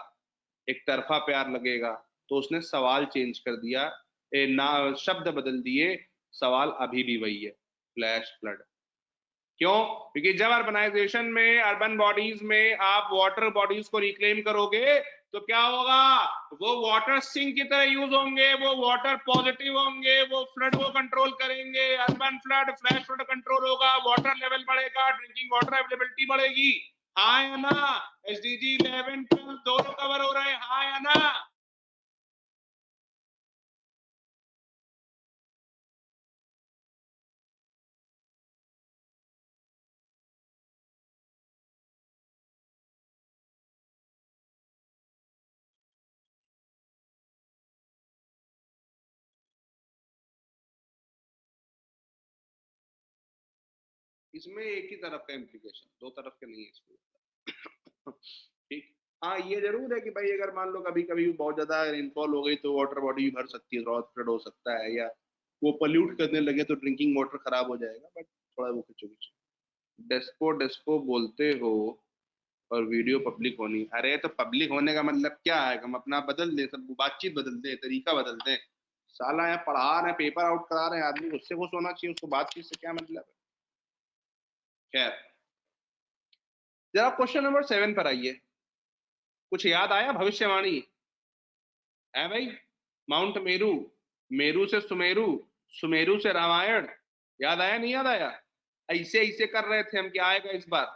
एक तरफा प्यार लगेगा, तो उसने सवाल चेंज कर दिया, ना शब्द बदल दिए, सवाल अभी भी वही है, फ्लैश फ्लड। क्यों? क्योंकि जब अर्बनाइजेशन में, अर्बन बॉडीज में आप वाटर बॉडीज को रिक्लेम करोगे तो क्या होगा? वो वाटर सिंक की तरह यूज होंगे, वो वाटर पॉजिटिव होंगे, वो फ्लड को कंट्रोल करेंगे, urban flood, flash flood control होगा, वाटर लेवल बढ़ेगा, ड्रिंकिंग वाटर अवेलेबिलिटी बढ़ेगी। हाँ या ना? एसडीजी 11 12 दोनों कवर हो रहे हैं, हाँ या ना? इसमें एक ही तरफ का इम्प्लीकेशन, दो तरफ के नहीं है इसमें। ठीक। हाँ, ये जरूर है कि भाई अगर मान लो कभी कभी बहुत ज्यादा रेनफॉल हो गई तो वाटर बॉडी भर सकती है, थोड़ा फ्लड हो सकता है, या वो पोल्यूट करने लगे तो ड्रिंकिंग वाटर खराब हो जाएगा, बट थोड़ा वो खिंचो खिंचो। डेस्पो डेस्पो बोलते हो और वीडियो पब्लिक होनी, अरे तो पब्लिक होने का मतलब क्या है? हम अपना बदल दें, सब बातचीत बदल दें, तरीका बदल दें। साला यहाँ पढ़ा रहे हैं, पेपर आउट करा रहे हैं, आदमी उससे खुश होना चाहिए, उसको बातचीत से क्या मतलब है? खैर, जरा क्वेश्चन नंबर 7 पर आइए। कुछ याद आया? भविष्यवाणी है भाई, माउंट मेरू, मेरू से सुमेरु, सुमेरु से रामायण, याद आया नहीं याद आया? ऐसे ऐसे कर रहे थे हम, क्या आएगा इस बार?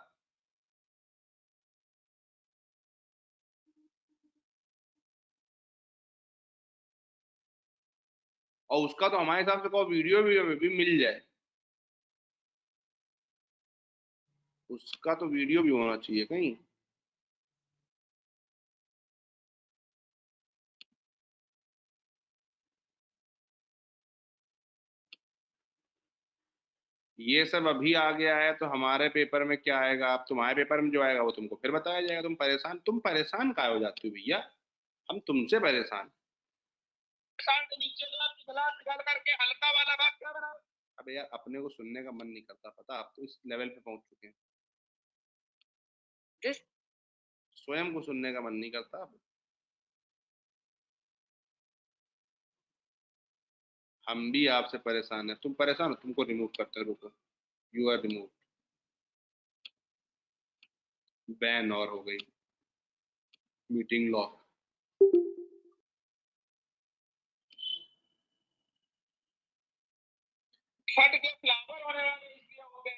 और उसका तो हमारे हिसाब से कोई वीडियो भी मिल जाए, उसका तो वीडियो भी होना चाहिए कहीं। ये सब अभी आ गया है तो हमारे पेपर में क्या आएगा? आप तुम्हारे पेपर में जो आएगा वो तुमको फिर बताया जाएगा। तुम परेशान काहे हो जाते हो भैया? हम तुमसे परेशान। के नीचे गिलास निकाल करके हल्का वाला भाग क्या बना? अबे यार, अपने को सुनने का मन नहीं करता, पता? आप तो इस लेवल पे पहुंच चुके हैं, This स्वयं को सुनने का मन नहीं करता अब। हम भी आपसे परेशान है। तुम परेशान हो, तुमको रिमूव करते हैं, रुको। यू आर रिमूव, बैन और हो गई, मीटिंग लॉक। फट के फ्लावर होने वाले इसलिए हो गए।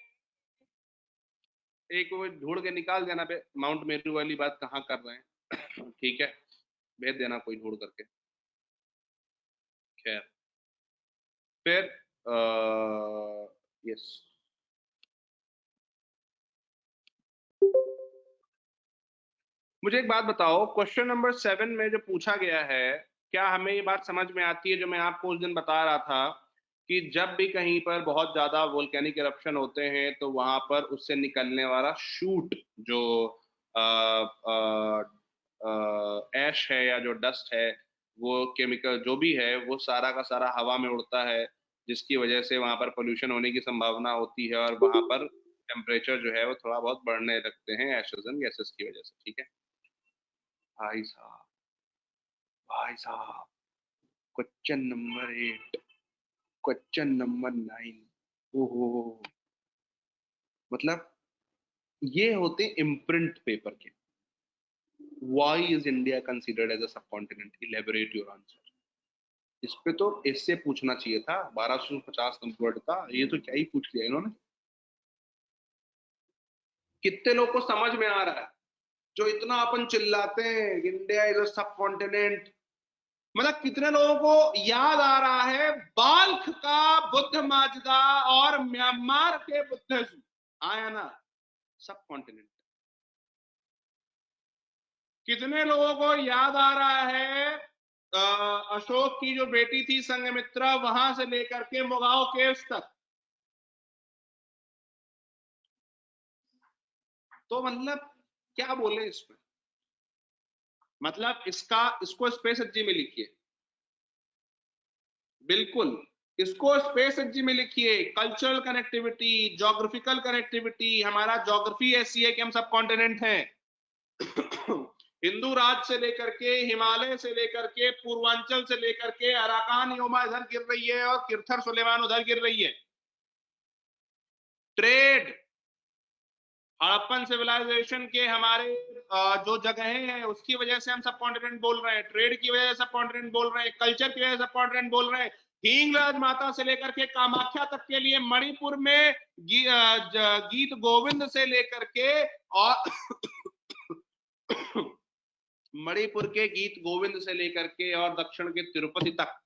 एक वो ढूंढ के निकाल देना पे, माउंट मेरू वाली बात कहाँ कर रहे हैं। ठीक है, भेज देना कोई ढूंढ करके। खैर, फिर यस, मुझे एक बात बताओ, क्वेश्चन नंबर 7 में जो पूछा गया है, क्या हमें ये बात समझ में आती है जो मैं आपको उस दिन बता रहा था कि जब भी कहीं पर बहुत ज्यादा वोल्केनिक इरप्शन होते हैं तो वहां पर उससे निकलने वाला शूट, जो ऐश है या जो डस्ट है, वो केमिकल जो भी है, वो सारा का सारा हवा में उड़ता है, जिसकी वजह से वहां पर पोल्यूशन होने की संभावना होती है और वहां पर टेम्परेचर जो है वो थोड़ा बहुत बढ़ने लगते हैं एशेज एंड गैसेस की वजह से। ठीक है भाई साहब, भाई साहब, क्वेश्चन नंबर 8, क्वेश्चन नंबर 9, ओहो, मतलब ये होते इम्प्रिंट पेपर के। Why is India considered as a subcontinent? Elaborate your answer. इस पे तो इससे पूछना चाहिए था, 1250 नंबर का, ये तो क्या ही पूछ लिया इन्होंने। कितने लोग को समझ में आ रहा है जो इतना अपन चिल्लाते हैं इंडिया इज अ सब कॉन्टिनेंट? मतलब कितने लोगों को याद आ रहा है बाल्ख का बुद्ध माजदा और म्यांमार के बुद्धिज्म? आया ना, सब कॉन्टिनेंट। कितने लोगों को याद आ रहा है अशोक की जो बेटी थी संघमित्रा, वहां से लेकर के मुगाओ केव्स तक, तो मतलब क्या बोले इसमें, मतलब इसको स्पेस एचजी में लिखिए, बिल्कुल इसको स्पेस एचजी में लिखिए। कल्चरल कनेक्टिविटी, ज्योग्राफिकल कनेक्टिविटी, हमारा ज्योग्राफी ऐसी है कि हम सब कॉन्टिनेंट हैं। हिंदू राज से लेकर के, हिमालय से लेकर के, पूर्वांचल से लेकर के, अराकान योमा इधर गिर रही है और किरथर सुलेमान उधर गिर रही है। ट्रेड, हड़प्पन सिविलाइजेशन के हमारे जो जगहें हैं उसकी वजह से हम सब कॉन्टिनेंट बोल रहे हैं, ट्रेड की वजह से सब कॉन्टिनेंट बोल रहे हैं, कल्चर की वजह से सब कॉन्टिनेंट बोल रहे हैं। हिंगलाज माता से लेकर के कामाख्या तक के लिए मणिपुर में गीत गोविंद से लेकर के और मणिपुर के गीत गोविंद से लेकर के और दक्षिण के तिरुपति तक।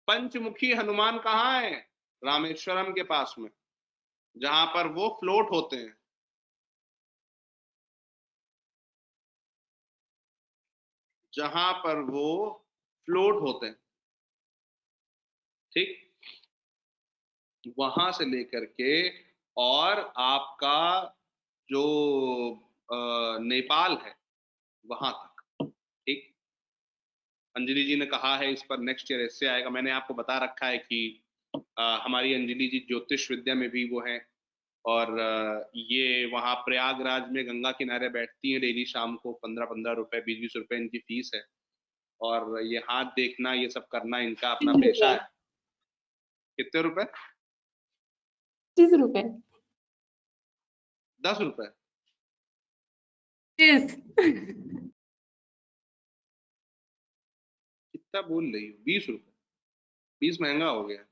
पंचमुखी हनुमान कहाँ है? रामेश्वरम के पास में, जहां पर वो फ्लोट होते हैं। जहां पर वो फ्लोट होते हैं, ठीक, वहां से लेकर के और आपका जो नेपाल है वहां तक, ठीक। अंजलि जी ने कहा है इस पर नेक्स्ट ईयर ऐसे आएगा। मैंने आपको बता रखा है कि हमारी अंजलि जी ज्योतिष विद्या में भी वो हैं, और ये वहाँ प्रयागराज में गंगा किनारे बैठती हैं डेली शाम को। 15-15 रुपए, 20-20 रुपए इनकी फीस है, और ये हाथ देखना, ये सब करना इनका अपना पेशा है। कितने रुपए? 30 रुपए। 10 रुपए? 30। कितना बोल रही हो? 20 रुपए? 20 महंगा हो गया।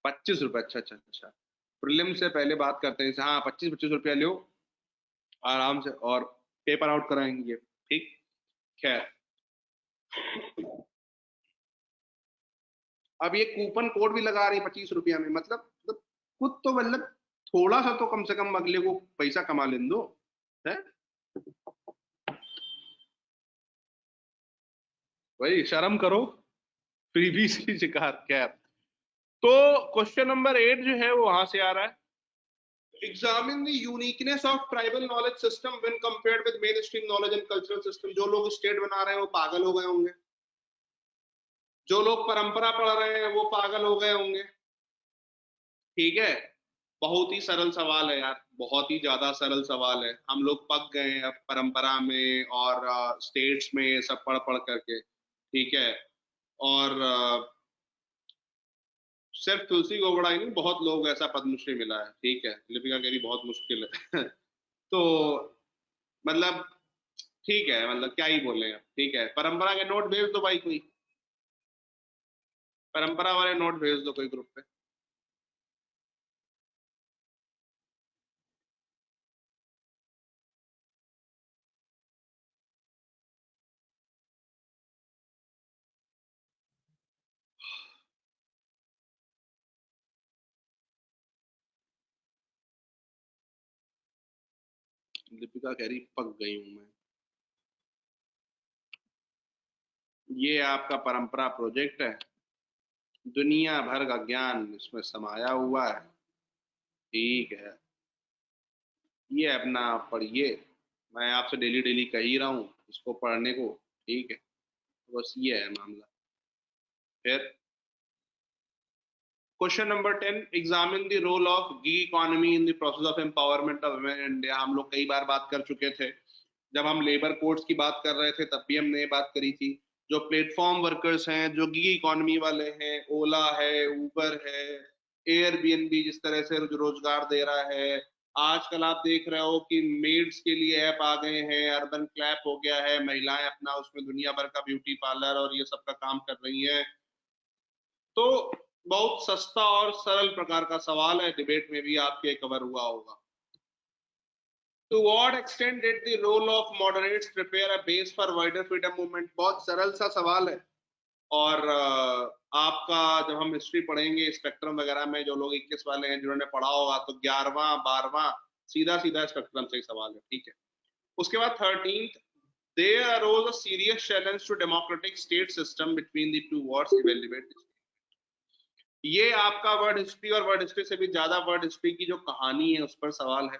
25 रुपए? अच्छा अच्छा अच्छा, प्रीलिम से पहले बात करते हैं। हाँ, 25-25 रुपया लो आराम से, और पेपर आउट कराएंगे, ठीक। खैर, अब ये कूपन कोड भी लगा रही है 25 रुपया में, मतलब खुद तो मतलब थोड़ा सा तो कम से कम अगले को पैसा कमा लेने दो, है भाई, शर्म करो, फ्रीबीज की शिकार। खैर, तो क्वेश्चन नंबर 8 जो है वो वहां से आ रहा है। Examine the uniqueness of tribal knowledge system when compared with main stream knowledge and cultural system. जो लोग स्टेट बना रहे हैं वो पागल हो गए होंगे, जो लोग परंपरा पढ़ रहे हैं वो पागल हो गए होंगे, ठीक है। बहुत ही सरल सवाल है यार, बहुत ही ज्यादा सरल सवाल है। हम लोग पक गए हैं अब परंपरा में और स्टेट्स में ये सब पढ़ पढ़ करके, ठीक है। और सिर्फ तुलसी गोगड़ा ही नहीं, बहुत लोग ऐसा पद्मश्री मिला है, ठीक है। लिपिका कह रही बहुत मुश्किल है तो मतलब ठीक है, मतलब क्या ही बोले हैं, ठीक है। परंपरा के नोट भेज दो भाई, कोई परंपरा वाले नोट भेज दो कोई ग्रुप पे। दीपिका कह रही पक गई हूं मैं। ये आपका परंपरा प्रोजेक्ट है, दुनिया भर का ज्ञान इसमें समाया हुआ है, ठीक है। ये अपना पढ़िए, मैं आपसे डेली डेली कह ही रहा हूँ इसको पढ़ने को, ठीक है। बस ये है मामला। फिर question number 10, examine the role of gig economy in the process of empowerment of women in India. हम लोग कई बार बात कर चुके थे, जब हम लेबर कोड्स की बात कर रहे थे तब भी हमने ये बात करी थी। जो प्लेटफॉर्म वर्कर्स हैं, जो गिग इकोनॉमी वाले हैं, ओला है, उबर है, एयरबीएनबी जिस तरह से रोजगार दे रहा है, आजकल आप देख रहे हो कि मेड्स के लिए ऐप आ गए हैं, अर्बन क्लैप हो गया है, महिलाएं अपना उसमें दुनिया भर का ब्यूटी पार्लर और ये सब का काम कर रही हैं। तो बहुत सस्ता और सरल प्रकार का सवाल है, डिबेट में भी आपके कवर हुआ होगा। To what extent did the role of moderates prepare a base for wider freedom movement? बहुत सरल सा सवाल है, और आपका जब हम हिस्ट्री पढ़ेंगे स्पेक्ट्रम वगैरह में, जो लोग 21 वाले हैं जिन्होंने पढ़ा होगा, तो 11वां 12वां सीधा सीधा स्पेक्ट्रम से ही सवाल है, ठीक है। उसके बाद 13th, there arose a serious challenge to democratic state system between the two wars, evaluate ये आपका वर्ड हिस्ट्री और वर्ड हिस्ट्री से भी ज्यादा वर्ड हिस्ट्री की जो कहानी है उस पर सवाल है,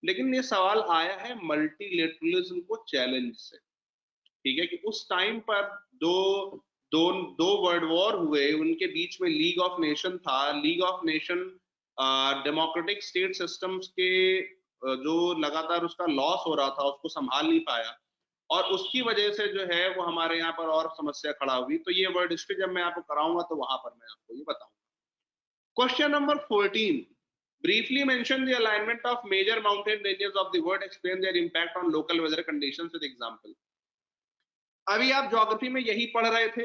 लेकिन ये सवाल आया है मल्टीलेटरलिज्म को चैलेंज से। ठीक है, कि उस टाइम पर दो वर्ल्ड वॉर हुए, उनके बीच में लीग ऑफ नेशन था। League of nation democratic state systems के जो लगातार उसका लॉस हो रहा था उसको संभाल नहीं पाया, और उसकी वजह से जो है वो हमारे यहाँ पर और समस्या खड़ा हुई। तो ये वर्ड हिस्ट्री जब मैं आपको कराऊंगा तो वहां पर मैं आपको ये बताऊंगा। Question number 14, briefly mention the alignment of major mountain ranges of the world, explain their impact on local weather conditions with example। अभी आप ज्योग्राफी में यही पढ़ रहे थे,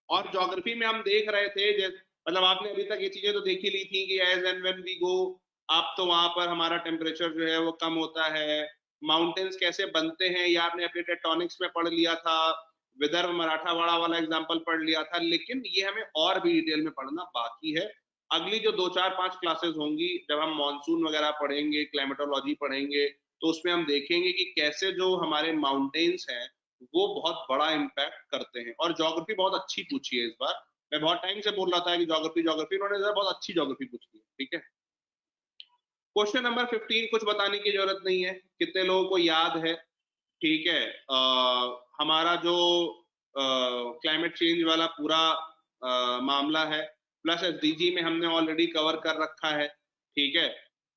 और ज्योग्राफी में हम देख रहे थे, मतलब आपने अभी तक ये चीजें तो देखी ली थी कि as and when we go आप, तो वहां पर हमारा टेम्परेचर जो है वो कम होता है, माउंटेन्स कैसे बनते हैं ये आपने अपने टेक्टोनिक्स में पढ़ लिया था, विदर्भ मराठावाड़ा वाला एग्जांपल पढ़ लिया था, लेकिन ये हमें और भी डिटेल में पढ़ना बाकी है। अगली जो 2-4-5 क्लासेस होंगी, जब हम मॉनसून वगैरह पढ़ेंगे, क्लाइमेटोलॉजी पढ़ेंगे, तो उसमें हम देखेंगे कि कैसे जो हमारे माउंटेन्स हैं वो बहुत बड़ा इम्पैक्ट करते हैं। और ज्योग्राफी बहुत अच्छी पूछी है इस बार, मैं बहुत टाइम से बोल रहा था कि ज्योग्राफी ज्योग्राफी, उन्होंने इस बार बहुत अच्छी ज्योग्राफी पूछी है। ठीक है, क्वेश्चन नंबर 15 कुछ बताने की जरूरत नहीं है, कितने लोगों को याद है। ठीक है, हमारा जो क्लाइमेट चेंज वाला पूरा मामला है, प्लस एसडीजी में हमने ऑलरेडी कवर कर रखा है। ठीक है,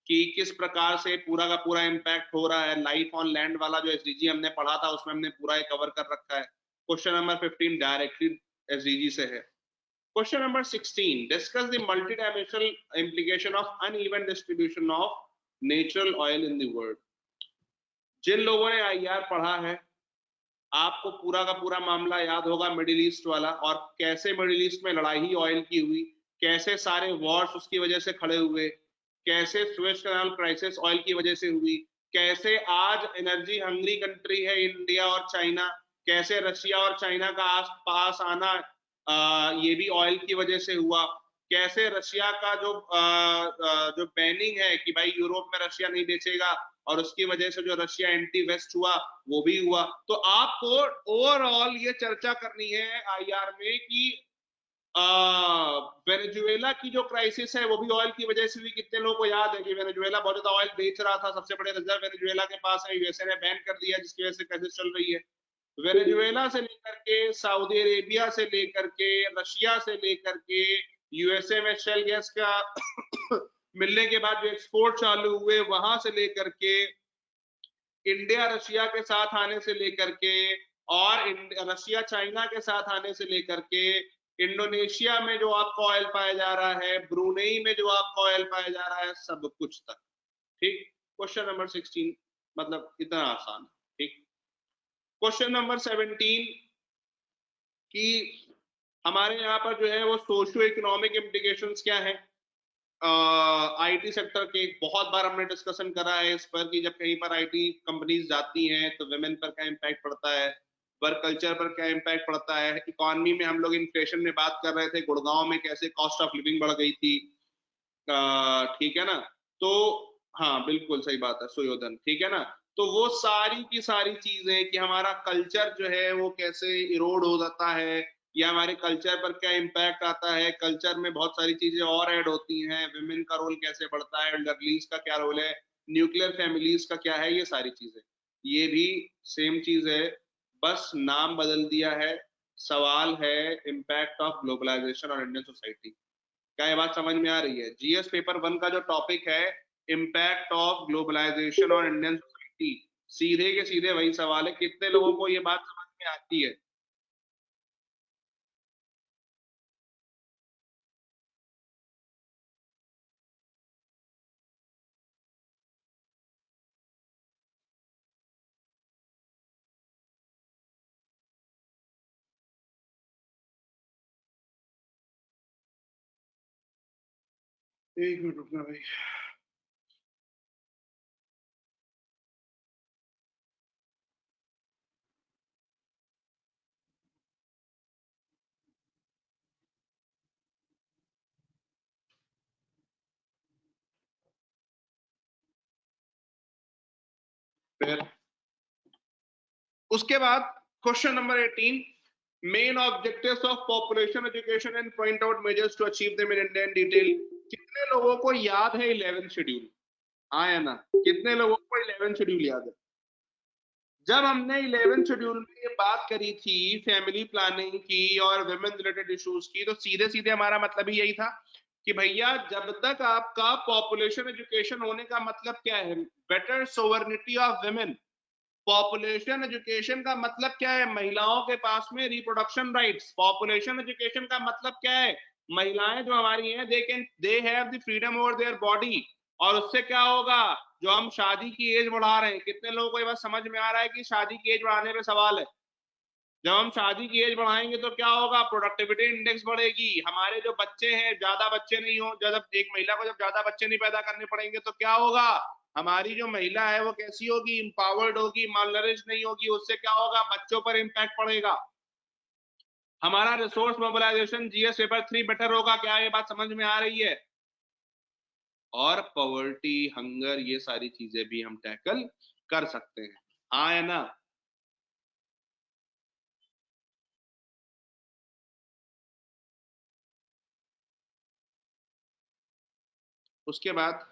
कि किस प्रकार से पूरा का पूरा इम्पैक्ट हो रहा है, लाइफ ऑन लैंड वाला जो एसडीजी हमने पढ़ा था उसमें हमने पूरा कवर कर रखा है। क्वेश्चन नंबर 15 डायरेक्टली एसडीजी से है। Question number 16, discuss the multidimensional implication of uneven distribution of natural oil in the world. जिन लोगों ने आईआर पढ़ा है आपको पूरा का पूरा मामला याद होगा मिडिल ईस्ट वाला, और कैसे मिडिल ईस्ट में लड़ाई ऑयल की हुई, कैसे सारे वॉर्स उसकी वजह से खड़े हुए, कैसे सुएज कैनाल क्राइसिस ऑयल की वजह से हुई, कैसे आज एनर्जी हंग्री कंट्री है इंडिया और चाइना, कैसे रशिया और चाइना का आस पास आना ये भी ऑयल की वजह से हुआ, कैसे रशिया का जो बैनिंग है कि भाई यूरोप में रशिया नहीं बेचेगा, और उसकी वजह से जो रशिया एंटी वेस्ट हुआ वो भी हुआ। तो आपको ओवरऑल ये चर्चा करनी है आईआर में कि वेनेजुएला की जो क्राइसिस है वो भी ऑयल की वजह से हुई। कितने लोगों को याद है कि वेनेजुएला बहुत ज्यादा ऑयल बेच रहा था, सबसे बड़े रिजर्व वेनेजुएला के पास है, यूएसए ने बैन कर दिया, जिसकी वजह से क्राइसिस चल रही है। वेनेजुएला से लेकर के सऊदी अरेबिया से लेकर के रशिया से लेकर के यूएसए में शेल गैस का मिलने के बाद जो एक्सपोर्ट चालू हुए, वहां से लेकर के इंडिया रशिया के साथ आने से लेकर के, और रशिया चाइना के साथ आने से लेकर के, इंडोनेशिया में जो आपका ऑयल पाया जा रहा है, ब्रुनेई में जो आपका ऑयल पाया जा रहा है, सब कुछ तक। ठीक, क्वेश्चन नंबर 16 मतलब इतना आसान है। ठीक, क्वेश्चन नंबर 17 कि हमारे यहाँ पर जो है वो सोशियो इकोनॉमिक इम्प्लीकेशंस क्या है आईटी सेक्टर के। बहुत बार हमने डिस्कशन करा है इस पर कि जब कहीं पर आईटी कंपनीज जाती हैं तो वुमेन पर क्या इम्पैक्ट पड़ता है, वर्क कल्चर पर क्या इम्पैक्ट पड़ता है, इकोनॉमी में हम लोग इन्फ्लेशन में बात कर रहे थे, गुड़गांव में कैसे कॉस्ट ऑफ लिविंग बढ़ गई थी। ठीक है ना, तो हाँ बिल्कुल सही बात है सुयोधन, ठीक है ना। तो वो सारी की सारी चीजें कि हमारा कल्चर जो है वो कैसे इरोड हो जाता है, या हमारे कल्चर पर क्या इम्पैक्ट आता है, कल्चर में बहुत सारी चीजें और ऐड होती हैं, विमेन का रोल कैसे बढ़ता है, एल्डरलीज का क्या रोल है, न्यूक्लियर फैमिलीज का क्या है, ये सारी चीजें, ये भी सेम चीज है, बस नाम बदल दिया है। सवाल है इम्पैक्ट ऑफ ग्लोबलाइजेशन और इंडियन सोसाइटी। क्या ये बात समझ में आ रही है? जीएस पेपर 1 का जो टॉपिक है इम्पैक्ट ऑफ ग्लोबलाइजेशन और इंडियन सोसाइटी, सीधे के सीधे वही सवाल है। कितने लोगों को ये बात समझ में आती है? एक मिनट रुकना भाई। फिर उसके बाद question number 18, main objectives of population education and point out measures to achieve them in Indian detail. कितने लोगों को याद है 11th शेड्यूल? हाँ है ना? कितने लोगों को 11th शेड्यूल याद है? जब हमने 11th शेड्यूल में ये बात करी थी फैमिली प्लानिंग की और वुमेन रिलेटेड इश्यूज की, तो सीधे सीधे हमारा मतलब ही यही था कि भैया जब तक आपका पॉपुलेशन एजुकेशन होने का मतलब क्या है? Better sovereignty of women. Population education का मतलब क्या है? महिलाओं के पास में रिप्रोडक्शन राइट्स। पॉपुलेशन एजुकेशन का मतलब क्या है? महिलाएं जो हमारी हैं they have the freedom over their body. और उससे क्या होगा? जो हम शादी की एज बढ़ा रहे हैं, कितने लोगों को ये बात समझ में आ रहा है कि शादी की एज बढ़ाने पे सवाल है? जब हम शादी की एज बढ़ाएंगे तो क्या होगा? प्रोडक्टिविटी इंडेक्स बढ़ेगी। हमारे जो बच्चे हैं, ज्यादा बच्चे नहीं हो, जब एक महिला को जब ज्यादा बच्चे नहीं पैदा करने पड़ेंगे तो क्या होगा? हमारी जो महिला है वो कैसी होगी? इंपावर्ड होगी, मालनरिश नहीं होगी। उससे क्या होगा? बच्चों पर इंपैक्ट पड़ेगा। हमारा resource mobilisation GS paper 3 better होगा। क्या ये बात समझ में आ रही है? और पॉवर्टी, हंगर, ये सारी चीजें भी हम टैकल कर सकते हैं। हाँ है ना? उसके बाद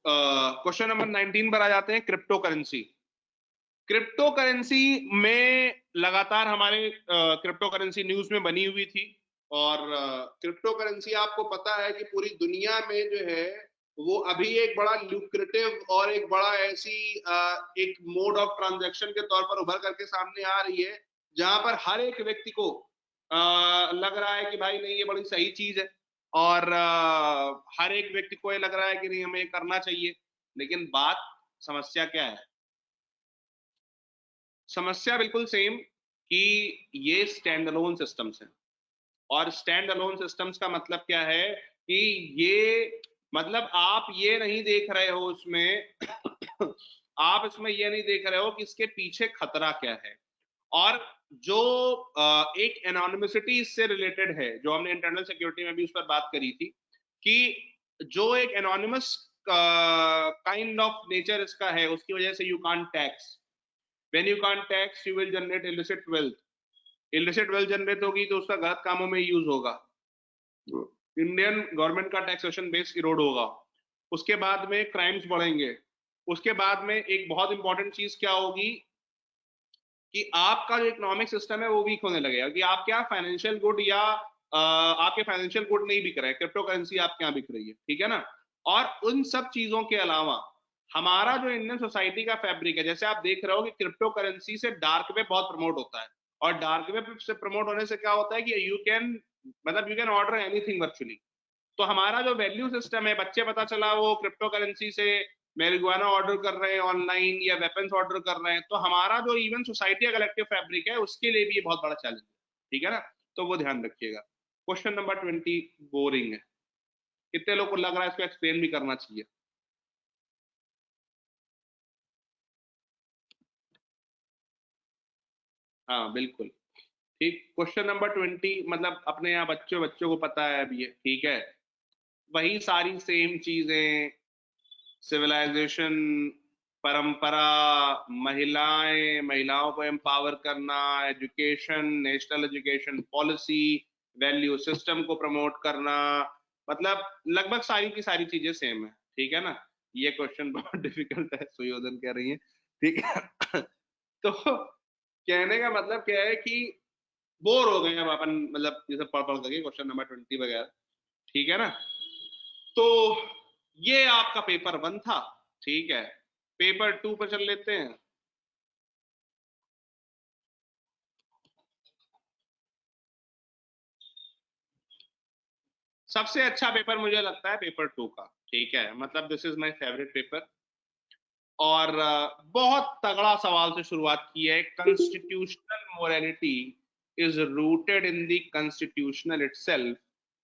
क्वेश्चन नंबर 19 पर आ जाते हैं। Crypto currency. क्रिप्टो करेंसी में लगातार हमारे क्रिप्टो करेंसी न्यूज में बनी हुई थी। और क्रिप्टो करेंसी आपको पता है कि पूरी दुनिया में जो है वो अभी एक बड़ा ल्यूक्रेटिव और एक बड़ा ऐसी एक मोड ऑफ ट्रांजैक्शन के तौर पर उभर करके सामने आ रही है, जहां पर हर एक व्यक्ति को लग रहा है कि भाई नहीं ये बड़ी सही चीज है। और हर एक व्यक्ति को ये लग रहा है कि नहीं हमें ये करना चाहिए। लेकिन समस्या क्या है? समस्या बिल्कुल सेम कि ये स्टैंड अलोन सिस्टम्स हैं। और स्टैंड अलोन सिस्टम्स का मतलब क्या है? कि ये मतलब आप ये नहीं देख रहे हो उसमें आप इसमें ये नहीं देख रहे हो कि इसके पीछे खतरा क्या है। और जो एक एनोनिमिसिटी इससे रिलेटेड है, जो हमने इंटरनल सिक्योरिटी में भी उस पर बात करी थी, कि जो एक एनोनिमस काइंड ऑफ नेचर इसका है, उसकी वजह से you can't tax. When you can't tax you will generate illicit wealth. Illicit wealth generate होगी तो उसका गलत कामों में यूज होगा। इंडियन गवर्नमेंट का टैक्सेशन बेस इरोड होगा। उसके बाद में क्राइम्स बढ़ेंगे। उसके बाद में एक बहुत इंपॉर्टेंट चीज क्या होगी कि आपका जो इकोनॉमिक सिस्टम है वो वीक होने लगेगा। कि आप क्या फाइनेंशियल गुड या आपके फाइनेंशियल गुड नहीं बिक रहे हैं, क्रिप्टो करेंसी आपके यहाँ बिक रही है, ठीक है ना? और उन सब चीजों के अलावा हमारा जो इंडियन सोसाइटी का फैब्रिक है, जैसे आप देख रहे हो कि क्रिप्टो करेंसी से डार्क वेब बहुत प्रमोट होता है। और डार्क वेब से प्रमोट होने से क्या होता है कि you can order anything virtually. तो हमारा जो वैल्यू सिस्टम है, बच्चे पता चला वो क्रिप्टो करेंसी से मैरिजुआना ऑर्डर कर रहे हैं ऑनलाइन या वेपन्स ऑर्डर कर रहे हैं। तो हमारा जो इवन सोसाइटी का कलेक्टिव फैब्रिक है उसके लिए भी ये बहुत बड़ा चैलेंज है, ठीक है ना? तो वो ध्यान रखिएगा। क्वेश्चन नंबर 20 बोरिंग है। कितने लोग को लग रहा है इसको एक्सप्लेन भी करना चाहिए? हाँ बिल्कुल ठीक। क्वेश्चन नंबर 20 मतलब अपने यहाँ बच्चों को पता है अभी, ठीक है? वही सारी सेम चीजें, सिविलाइजेशन, परंपरा, महिलाओं को एम्पावर करना, education, national education policy, value system को प्रमोट करना, मतलब लगभग सारी की सारी चीजें सेम है, ठीक है ना? ये क्वेश्चन बहुत डिफिकल्ट है, सुयोधन कह रही है, ठीक है? तो कहने का मतलब क्या है कि बोर हो गए अब अपन, मतलब जैसे पढ़ करके क्वेश्चन नंबर 20 वगैरह, ठीक है ना? तो ये आपका पेपर 1 था, ठीक है? पेपर 2 पर चल लेते हैं। सबसे अच्छा पेपर मुझे लगता है पेपर 2 का, ठीक है? मतलब this is my favourite paper. और बहुत तगड़ा सवाल से शुरुआत की है। Constitutional morality is rooted in the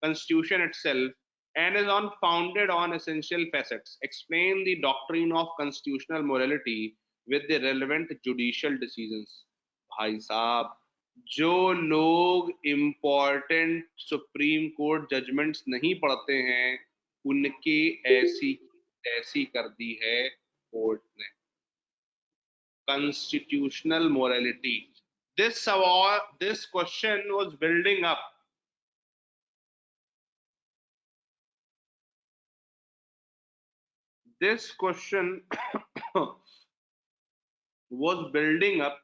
constitution itself and is founded on essential facets. Explain the doctrine of constitutional morality with the relevant judicial decisions. भाई साहब, जो लोग इम्पोर्टेंट सुप्रीम कोर्ट जजमेंट्स नहीं पढ़ते हैं उनके ऐसी कर दी है कोर्ट ने। constitutional morality. This question was building up. This question was building up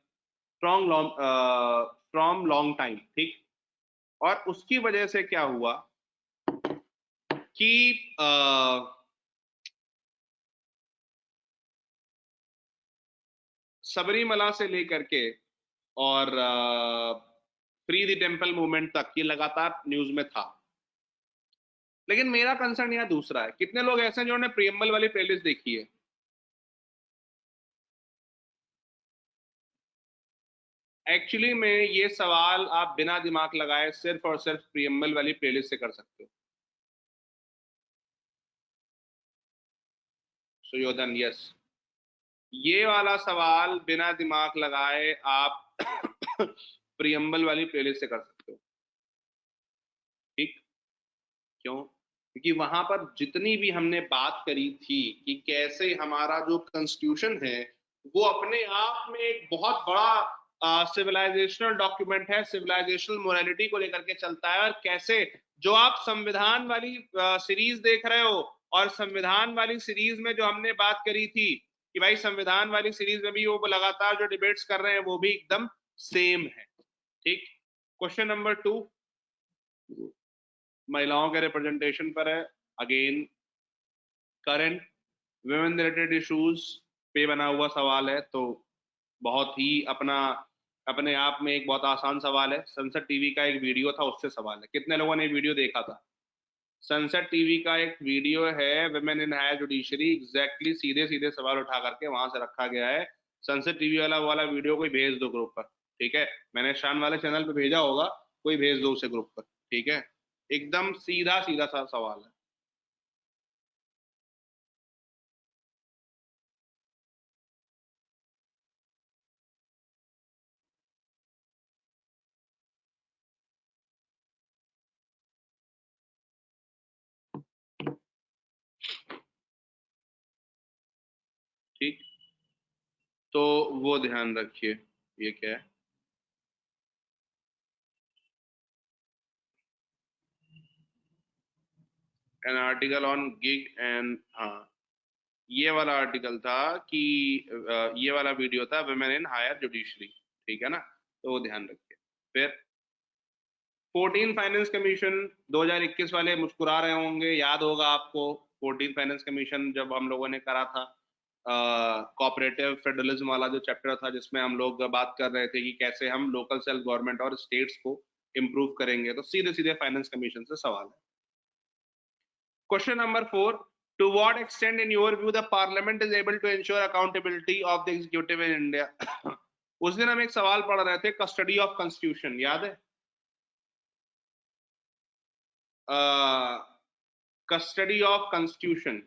from long time. ठीक, और उसकी वजह से क्या हुआ कि सबरीमला से लेकर के और फ्री द टेम्पल मूवमेंट तक ये लगातार न्यूज में था। लेकिन मेरा कंसर्न यहाँ दूसरा है। कितने लोग ऐसे हैं जिन्होंने प्रीएम्बल वाली प्लेलिस्ट देखी है? एक्चुअली में ये सवाल आप बिना दिमाग लगाए सिर्फ और सिर्फ प्रीएम्बल वाली प्लेलिस्ट से कर सकते हो। सुयोधन, यस, ये वाला सवाल बिना दिमाग लगाए आप प्रीएम्बल वाली प्लेलिस्ट से कर सकते हो। ठीक, क्यों? क्योंकि वहां पर जितनी भी हमने बात करी थी कि कैसे हमारा जो कॉन्स्टिट्यूशन है वो अपने आप में एक बहुत बड़ा सिविलाइजेशनल डॉक्यूमेंट है, सिविलाइजेशनल मोरालिटी को लेकर के चलता है, और कैसे जो आप संविधान वाली सीरीज देख रहे हो और संविधान वाली सीरीज में जो हमने बात करी थी कि भाई संविधान वाली सीरीज में भी वो लगातार जो डिबेट्स कर रहे हैं वो भी एकदम सेम है। ठीक, क्वेश्चन नंबर 2 महिलाओं के रिप्रेजेंटेशन पर है। Again current women related issues पे बना हुआ सवाल है, तो बहुत ही अपने आप में एक बहुत आसान सवाल है। सनसेट टीवी का एक वीडियो था, उससे सवाल है। कितने लोगों ने वीडियो देखा था? सनसेट टीवी का एक वीडियो है, women in higher judiciary, exactly सीधे सीधे सवाल उठा करके वहां से रखा गया है। सनसेट टीवी वाला वीडियो कोई भेज दो ग्रुप पर, ठीक है? मैंने शान वाले चैनल पे भेजा होगा, कोई भेज दो उसे ग्रुप पर, ठीक है? एकदम सीधा सीधा सा सवाल है। ठीक, तो वो ध्यान रखिए। ये क्या है? An article on gig and, हाँ, ये वाला आर्टिकल था कि ये वाला वीडियो था वुमेन इन हायर जुडिशरी, ठीक है ना? तो वो ध्यान रखिए। फिर 14 फाइनेंस कमीशन 2021 वाले मुस्कुरा रहे होंगे, याद होगा आपको 14 फाइनेंस कमीशन जब हम लोगों ने करा था कोऑपरेटिव फेडरलिज्म वाला जो चैप्टर था, जिसमें हम लोग बात कर रहे थे कि कैसे हम लोकल सेल्फ गवर्नमेंट और स्टेट्स को इम्प्रूव करेंगे। तो सीधे सीधे फाइनेंस कमीशन से सवाल है। Question number 4, to what extent in your view the parliament is able to ensure accountability of the executive in India? उस दिन हम एक सवाल पढ़ रहे थे, कस्टडी ऑफ कॉन्स्टिट्यूशन, याद है? Custody of constitution.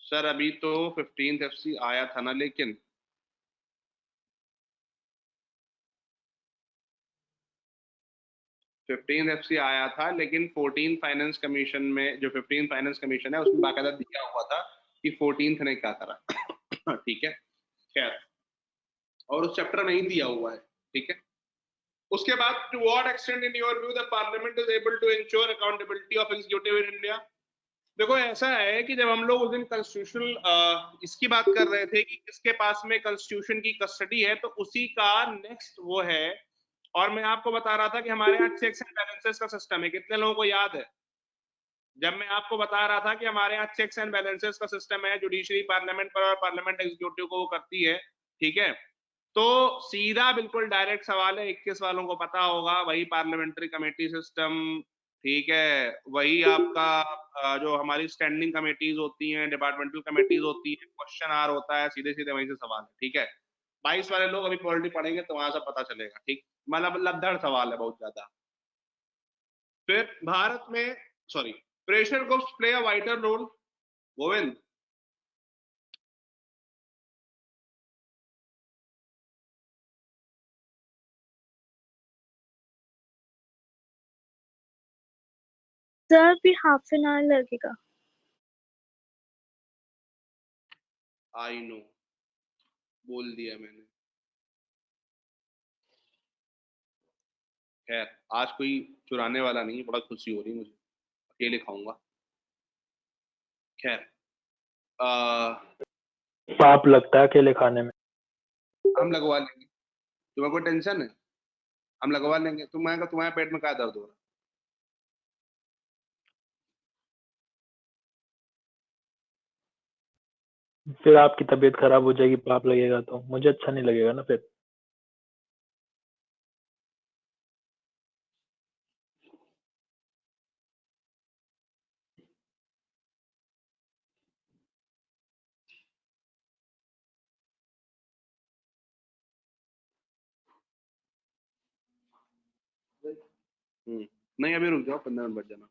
सर अभी तो 15th FC आया था ना, लेकिन फिफ्टीन FC आया था, लेकिन 14 फाइनेंस कमीशन में, जो 15 फाइनेंस कमीशन है उसमें बाकायदा दिया हुआ था कि 14th ने क्या करा। ठीक है, खैर, और उस चैप्टर में ही दिया हुआ है, ठीक है? उसके बाद to what extent in your view the parliament is able to ensure accountability of executive in India? देखो ऐसा है कि जब हम लोग उस दिन कॉन्स्टिट्यूशनल इसकी बात कर रहे थे कि किसके पास में कॉन्स्टिट्यूशन की कस्टडी है, तो उसी का नेक्स्ट वो है। और मैं आपको बता रहा था कि हमारे यहाँ चेक्स एंड बैलेंसेस का सिस्टम है। कितने लोगों को याद है जब मैं आपको बता रहा था कि हमारे यहाँ चेक्स एंड बैलेंसेस का सिस्टम है, जुडिशरी पार्लियामेंट पर और पार्लियामेंट एग्जीक्यूटिव को वो करती है, ठीक है? तो सीधा बिल्कुल डायरेक्ट सवाल है, 21 वालों को पता होगा, वही पार्लियामेंट्री कमेटी सिस्टम, ठीक है? वही आपका जो हमारी स्टैंडिंग कमेटीज होती हैं, डिपार्टमेंटल कमेटीज होती हैं, क्वेश्चन आर होता है, सीधे सीधे वहीं से सवाल है, ठीक है? 22 वाले लोग अभी पॉलिटी पढ़ेंगे तो वहां से पता चलेगा, ठीक? मतलब लद्दड़ सवाल है बहुत ज्यादा। फिर भारत में, sorry, pressure groups play a vital role. Govind, sir भी हाफ एन आवर लगेगा। आई नो, बोल दिया मैंने। खैर, आज कोई चुराने वाला नहीं है, बड़ा खुशी हो रही है मुझे, अकेले खाऊंगा। खैर, पाप लगता है अकेले खाने में। हम लगवा लेंगे, तुम्हें कोई टेंशन है? हम लगवा लेंगे। तुम्हारे पेट में क्या दर्द हो रहा है? फिर आपकी तबीयत खराब हो जाएगी, पाप लगेगा तो मुझे अच्छा नहीं लगेगा ना फिर। नहीं, अभी रुक जाओ, 15 मिनट बच जाना।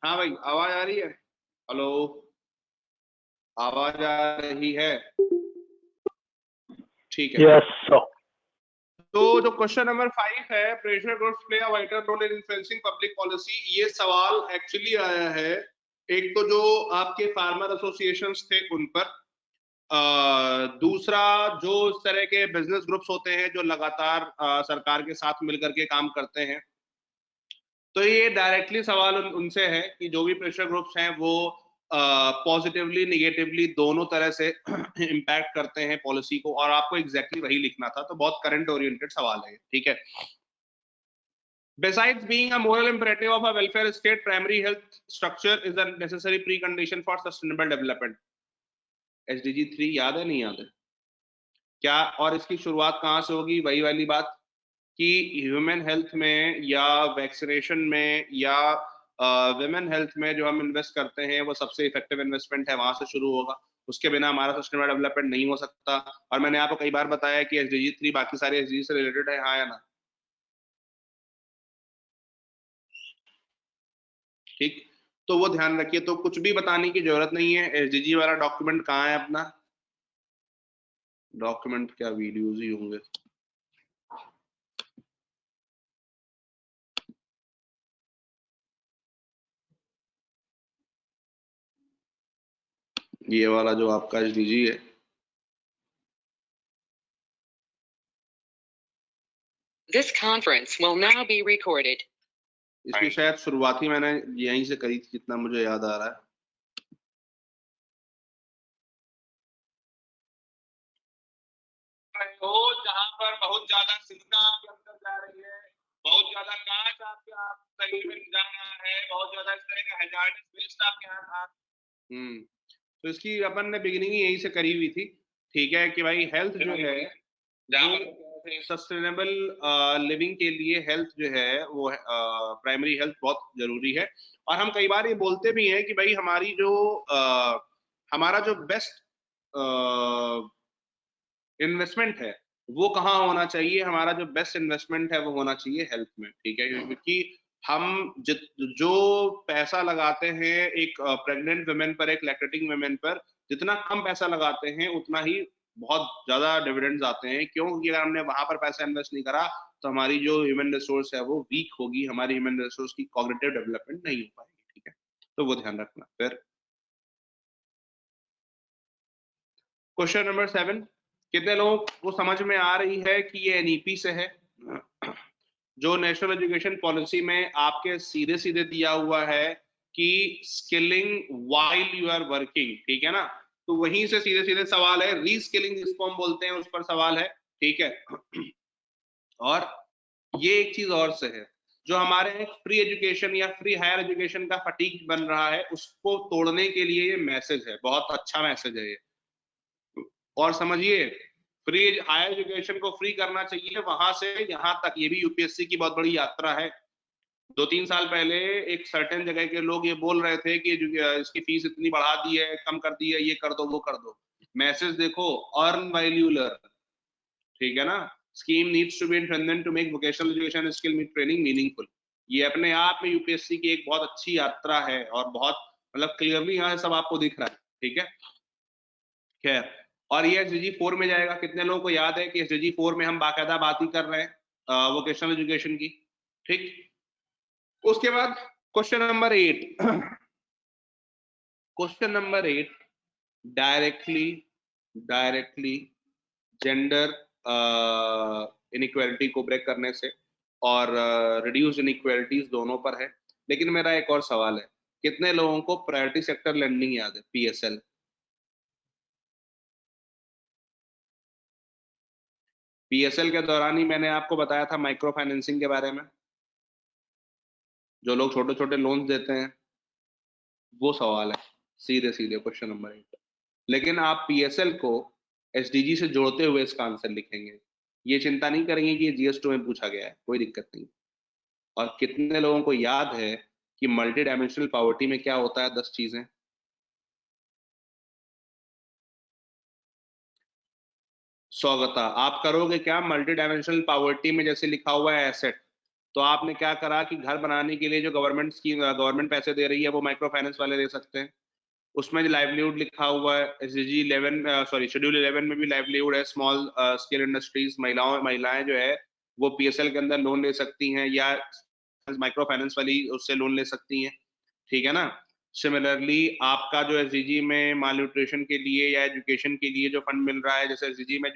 हाँ भाई, आवाज आ रही है? हेलो, आवाज आ रही है? ठीक है। Yes sir. तो जो क्वेश्चन नंबर 5 है, pressure groups play a vital role in influencing public policy, ये सवाल एक्चुअली आया है एक तो जो आपके फार्मर एसोसिएशंस थे उन पर, दूसरा जो इस तरह के बिजनेस ग्रुप्स होते हैं जो लगातार सरकार के साथ मिलकर के काम करते हैं। तो ये डायरेक्टली सवाल उनसे है कि जो भी प्रेशर ग्रुप्स हैं वो पॉजिटिवली निगेटिवली दोनों तरह से इम्पैक्ट करते हैं पॉलिसी को, और आपको एग्जैक्टली वही लिखना था। तो बहुत करंट ओरिएंटेड सवाल है, ठीक है। Besides being a moral imperative of a welfare state, primary health structure is a necessary precondition for sustainable development. SDG 3 याद है, नहीं याद है क्या? और इसकी शुरुआत कहाँ से होगी? वही वाली बात कि ह्यूमन हेल्थ में या वैक्सीनेशन में या विमेन हेल्थ में जो हम इन्वेस्ट करते हैं वो सबसे इफेक्टिव इन्वेस्टमेंट है, वहां से शुरू होगा। उसके बिना हमारा सस्टेनेबल डेवलपमेंट नहीं हो सकता। और मैंने आपको कई बार बताया कि SDG 3 बाकी सारे SDG से रिलेटेड है, हाँ या ना? ठीक, तो वो ध्यान रखिए। तो कुछ भी बताने की जरूरत नहीं है। SDG वाला डॉक्यूमेंट कहाँ है अपना? डॉक्यूमेंट क्या, वीडियोज ही होंगे। ये वाला जो आपका SDG है, This conference will now be recorded. इसकी शायद शुरुआत ही मैंने यहीं से करी थी, जितना मुझे याद आ रहा है। हो जहां पर बहुत ज्यादा सिलिका आपके अंदर जा रही है, बहुत ज्यादा कांच आपके शरीर में जा रहा है, बहुत ज्यादा इस तरह का हैजार्डस वेस्ट आपके हाथ। तो इसकी अपन ने बिगिनिंग यही से करी हुई थी, ठीक है, कि भाई हेल्थ जो है सस्टेनेबल लिविंग के लिए हेल्थ जो है वो प्राइमरी हेल्थ बहुत जरूरी है। और हम कई बार ये बोलते भी हैं कि भाई हमारी जो हमारा जो बेस्ट इन्वेस्टमेंट है वो कहाँ होना चाहिए, हमारा जो बेस्ट इन्वेस्टमेंट है वो होना चाहिए हेल्थ में, ठीक है, क्योंकि हम जो पैसा लगाते हैं एक प्रेग्नेंट वुमेन पर, एक लैक्टेटिंग वुमेन पर, जितना कम पैसा लगाते हैं उतना ही बहुत ज्यादा डिविडेंड्स आते हैं। क्यों? क्योंकि अगर हमने वहां पर पैसा इन्वेस्ट नहीं करा तो हमारी जो ह्यूमन रिसोर्स है वो वीक होगी, हमारी ह्यूमन रिसोर्स की कॉग्निटिव डेवलपमेंट नहीं हो पाएगी, ठीक है, तो वो ध्यान रखना। फिर क्वेश्चन नंबर 7, कितने लोगों को समझ में आ रही है कि ये एनईपी से है? जो नेशनल एजुकेशन पॉलिसी में आपके सीधे सीधे दिया हुआ है कि skilling while you are working, ठीक है ना, तो वहीं से सीधे सीधे सवाल है, रीस्किलिंग जिसको हम बोलते हैं उस पर सवाल है, ठीक है। और ये एक चीज और से है, जो हमारे फ्री एजुकेशन या फ्री हायर एजुकेशन का फटीग बन रहा है उसको तोड़ने के लिए ये मैसेज है, बहुत अच्छा मैसेज है ये। और समझिए, फ्री हायर एजुकेशन को फ्री करना चाहिए वहां से यहां तक, ये भी यूपीएससी की बहुत बड़ी यात्रा है। 2-3 साल पहले एक सर्टेन जगह के लोग ये बोल रहे थे कि इसकी फीस इतनी बढ़ा दी है, कम कर दी है, ये कर दो वो कर दो। मैसेज देखो, अर्न व्हाइल यू लर्न, ठीक है ना, scheme needs to be strengthened to make vocational education skill training meaningful. ये अपने आप में यूपीएससी की एक बहुत अच्छी यात्रा है और बहुत मतलब क्लियरली यहाँ सब आपको दिख रहा है, ठीक है। खैर, और ये एसडीजी 4 में जाएगा। कितने लोगों को याद है कि एसडीजी 4 में हम बाकायदा बात ही कर रहे हैं वोकेशनल एजुकेशन की, ठीक। उसके बाद question number 8 question number 8, directly gender inequality को ब्रेक करने से और रिड्यूस इनइक्वालिटीज दोनों पर है। लेकिन मेरा एक और सवाल है, कितने लोगों को प्रायोरिटी सेक्टर लेंडिंग याद है, पीएसएल? पीएसएल के दौरान ही मैंने आपको बताया था माइक्रो फाइनेंसिंग के बारे में, जो लोग छोटे छोटे लोन्स देते हैं, वो सवाल है सीधे सीधे क्वेश्चन नंबर 8। लेकिन आप पीएसएल को एसडीजी से जोड़ते हुए इसका आंसर लिखेंगे, ये चिंता नहीं करेंगे कि ये जीएस2 में पूछा गया है, कोई दिक्कत नहीं। और कितने लोगों को याद है कि मल्टी डायमेंशनल पॉवर्टी में क्या होता है, 10 चीजें? स्वागता, आप करोगे क्या मल्टी डायमेंशनल पॉवर्टी में? जैसे लिखा हुआ है एसेट, तो आपने क्या करा कि घर बनाने के लिए जो गवर्नमेंट पैसे दे रही है वो माइक्रो फाइनेंस वाले दे सकते हैं। उसमें जो लाइवलीहुड लिखा हुआ है एसडीजी 11 सॉरी शेड्यूल 11 में भी लाइवलीहुड है, स्मॉल स्केल इंडस्ट्रीज, महिलाएं जो है वो पीएसएल के अंदर लोन ले सकती हैं या माइक्रो फाइनेंस वाली उससे लोन ले सकती हैं, ठीक है ना। सिमिलरली आपका जो एसडीजी में माल न्यूट्रिशन के लिए या एजुकेशन के लिए जो फंड मिल रहा है, जैसे एसडीजी में